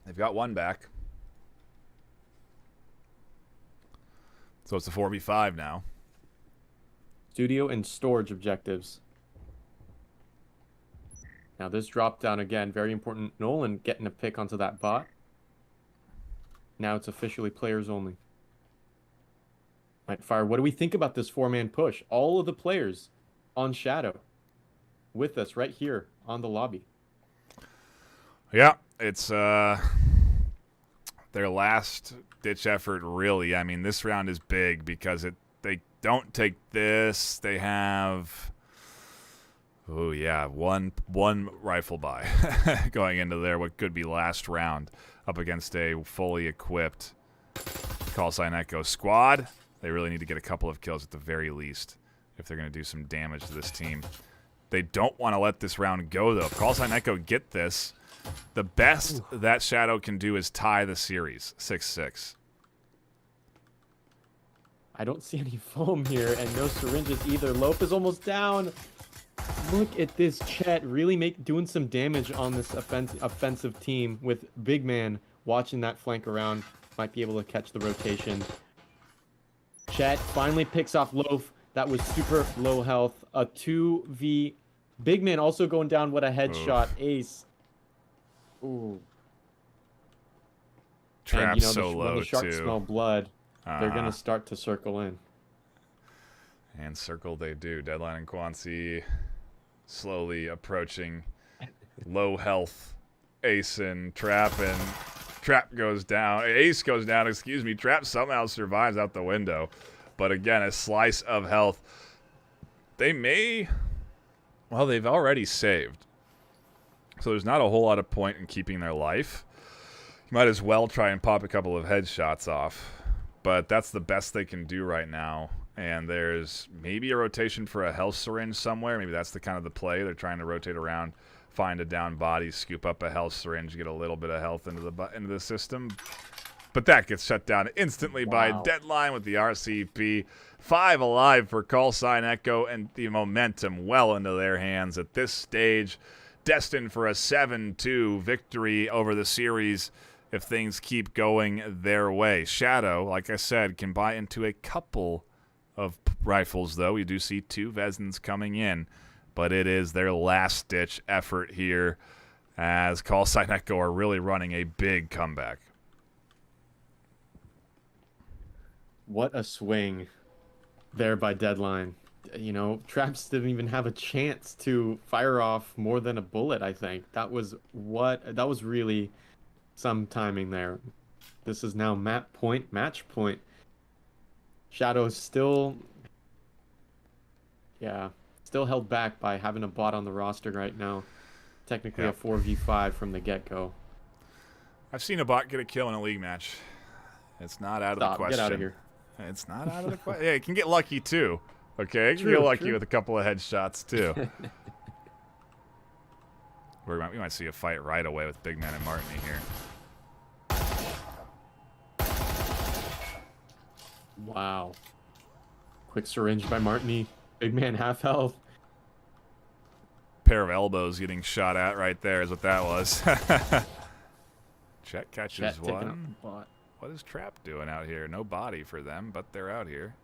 They've got 1 back, so it's a 4v5 now. Studio and storage objectives. Now this drop down again, very important. Nolan getting a pick onto that bot. Now it's officially players only. Right, Fire, what do we think about this 4-man push? All of the players on Shadow with us right here on the lobby. Yeah, it's their last ditch effort, really. I mean, this round is big because they don't take this. They have... Oh, yeah, one rifle buy going into there, what could be last round, up against a fully equipped Callsign Echo squad. They really need to get a couple of kills at the very least if they're going to do some damage to this team. They don't want to let this round go, though. If Callsign Echo get this, the best that Shadow can do is tie the series, 6-6. I don't see any foam here, and no syringes either. Lope is almost down. Look at this Chet really doing some damage on this offensive team with Big Man watching that flank around. Might be able to catch the rotation. Chet finally picks off Loaf. That was super low health. A 2v. Big Man also going down with a headshot. Ace. Ooh. Trap so low, when the sharks too. smell blood, they're going to start to circle in. And circle they do. Deadline and Quanzi slowly approaching. Low health. Ace and Trap, and Trap goes down. Ace goes down, excuse me. Trap somehow survives out the window. But again, a slice of health. They may... Well, they've already saved. So there's not a whole lot of point in keeping their life. You might as well try and pop a couple of headshots off. But that's the best they can do right now. And there's maybe a rotation for a health syringe somewhere. Maybe that's the kind of the play. They're trying to rotate around, find a down body, scoop up a health syringe, get a little bit of health into the system. But that gets shut down instantly by Deadline with the RCP. 5 alive for Callsign Echo, and the momentum well into their hands at this stage. Destined for a 7-2 victory over the series if things keep going their way. Shadow, like I said, can buy into a couple of rifles, though. We do see 2 Vezins coming in, but it is their last-ditch effort here as Callsign Echo are really running a big comeback. What a swing there by Deadline. You know, Traps didn't even have a chance to fire off more than a bullet, I think. That was really some timing there. This is now match point. Shadow's still held back by having a bot on the roster right now. Technically a 4v5 from the get-go. I've seen a bot get a kill in a league match. It's not out of the question. Get out of here. It's not out of the question. Yeah, it can get lucky, too. Okay? It can True, get lucky true. with a couple of headshots, too. We might see a fight right away with Big Man and Martini here. Wow. Quick syringe by Martini. Big Man half health. Pair of elbows getting shot at right there is what that was. Chet catches Chet taking out one. the bot. What is Trap doing out here? No body for them, but they're out here.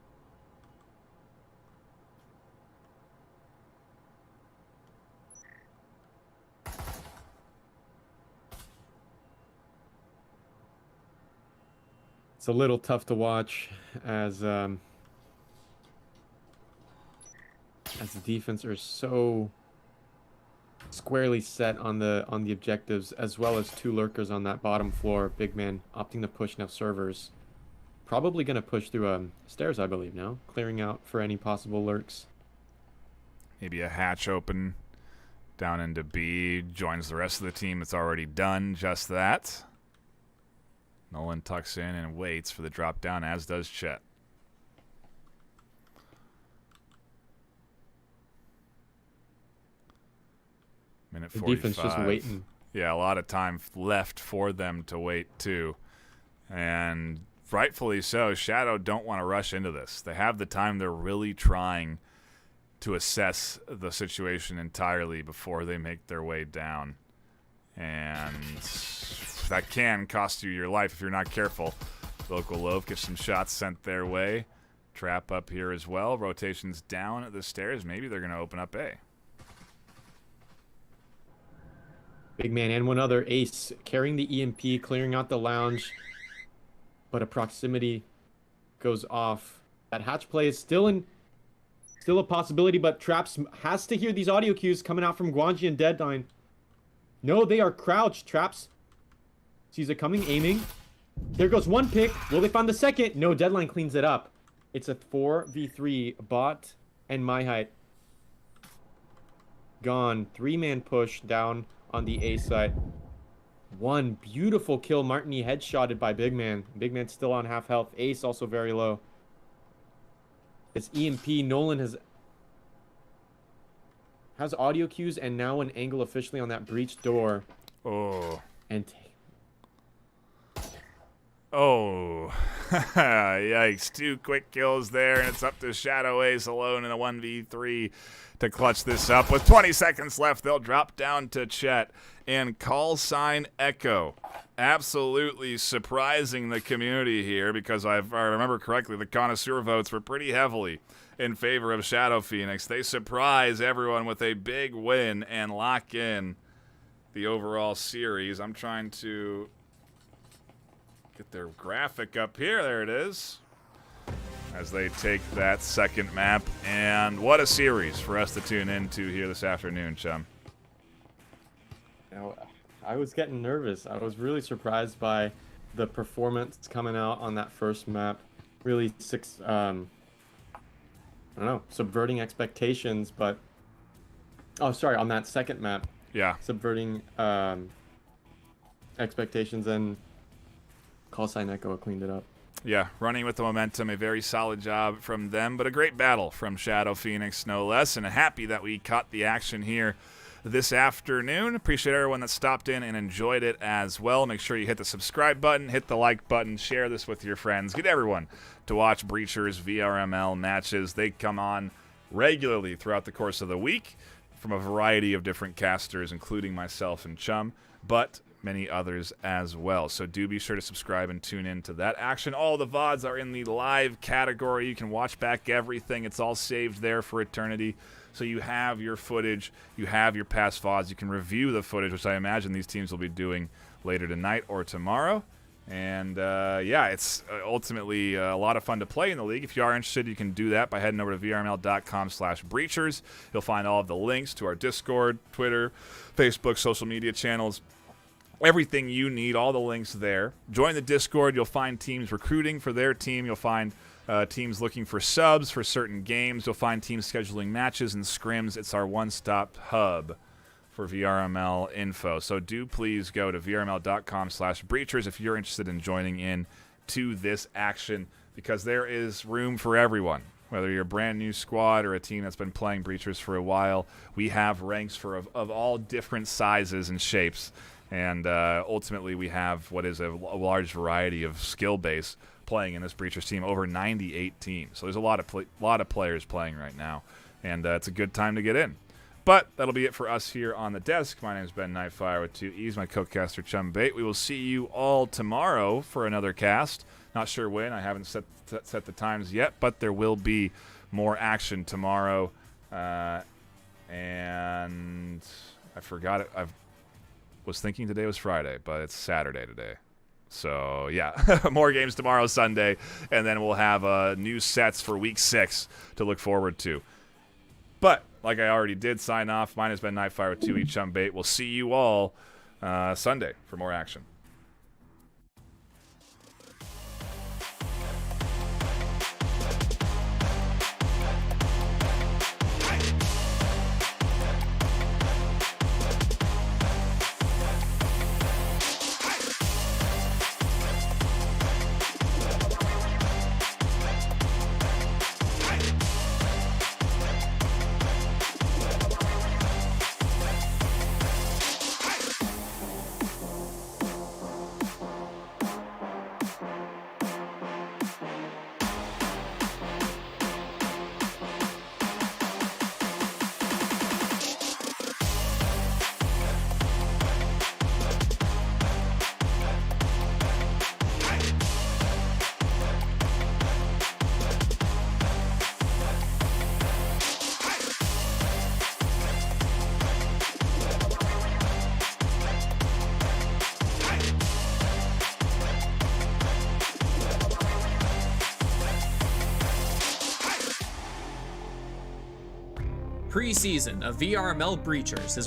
It's a little tough to watch as the defense are so squarely set on the objectives, as well as 2 lurkers on that bottom floor. Big man opting to push now servers. Probably going to push through stairs, I believe, now. Clearing out for any possible lurks. Maybe a hatch open down into B. Joins the rest of the team that's already done just that. Nolan tucks in and waits for the drop down, as does Chet. Minute 45. The defense just waiting. Yeah, a lot of time left for them to wait, too. And rightfully so. Shadow don't want to rush into this. They have the time. They're really trying to assess the situation entirely before they make their way down. And that can cost you your life if you're not careful. Local Loaf gets some shots sent their way. Trap up here as well. Rotations down at the stairs. Maybe they're going to open up A. Big man and one other. Ace carrying the EMP, clearing out the lounge. But a proximity goes off. That hatch play is still a possibility, but Traps has to hear these audio cues coming out from Guanji and Deadline. No, they are crouched. Traps sees it coming, aiming. There goes one pick. Will they find the second? No, Deadline cleans it up. It's a 4v3. Bot and My Height gone. 3-man push down on the A side. One beautiful kill. Martini headshotted by Big Man. Big Man still on half health. Ace also very low. It's EMP. Nolan has audio cues and now an angle officially on that breach door. Oh. And yikes. 2 quick kills there, and it's up to Shadow Ace alone in a 1v3 to clutch this up. With 20 seconds left, they'll drop down to Chet and Callsign Echo. Absolutely surprising the community here, because if I remember correctly, the connoisseur votes were pretty heavily in favor of Shadow Phoenix. They surprise everyone with a big win and lock in the overall series. I'm trying to get their graphic up here. There it is. As they take that second map. And what a series for us to tune into here this afternoon, Chum. Now, I was getting nervous. I was really surprised by the performance coming out on that first map. Really, subverting expectations, but... Oh, sorry, on that second map. Yeah. Subverting expectations, and Callsign Echo cleaned it up. Yeah, running with the momentum, a very solid job from them, but a great battle from Shadow Phoenix, no less, and happy that we caught the action here this afternoon. Appreciate everyone that stopped in and enjoyed it as well. Make sure you hit the subscribe button, hit the like button, share this with your friends. Get everyone to watch Breachers VRML matches. They come on regularly throughout the course of the week from a variety of different casters, including myself and Chum, but many others as well. So do be sure to subscribe and tune in to that action. All the VODs are in the live category. You can watch back everything. It's all saved there for eternity. So you have your footage, you have your past VODs. You can review the footage, which I imagine these teams will be doing later tonight or tomorrow. And yeah, it's ultimately a lot of fun to play in the league. If you are interested, you can do that by heading over to vrml.com/breachers. You'll find all of the links to our Discord, Twitter, Facebook, social media channels. Everything you need, all the links there. Join the Discord. You'll find teams recruiting for their team. You'll find teams looking for subs for certain games. You'll find teams scheduling matches and scrims. It's our one-stop hub for VRML info. So do please go to vrml.com/breachers if you're interested in joining in to this action, because there is room for everyone. Whether you're a brand new squad or a team that's been playing Breachers for a while, we have ranks of all different sizes and shapes. And ultimately, we have what is a large variety of skill base playing in this Breachers team, over 98 teams. So there's a lot of players playing right now, and it's a good time to get in. But that'll be it for us here on the desk. My name is Ben Nightfire with 2 E's, my co-caster Chum Bait. We will see you all tomorrow for another cast. Not sure when. I haven't set the times yet, but there will be more action tomorrow. And I forgot it. I was thinking today was Friday, but it's Saturday today. So, yeah, more games tomorrow, Sunday, and then we'll have new sets for Week 6 to look forward to. But, like I already did sign off, mine has been Nightfire with 2 E's Chum Bait. We'll see you all Sunday for more action. Pre-season of VRML Breachers is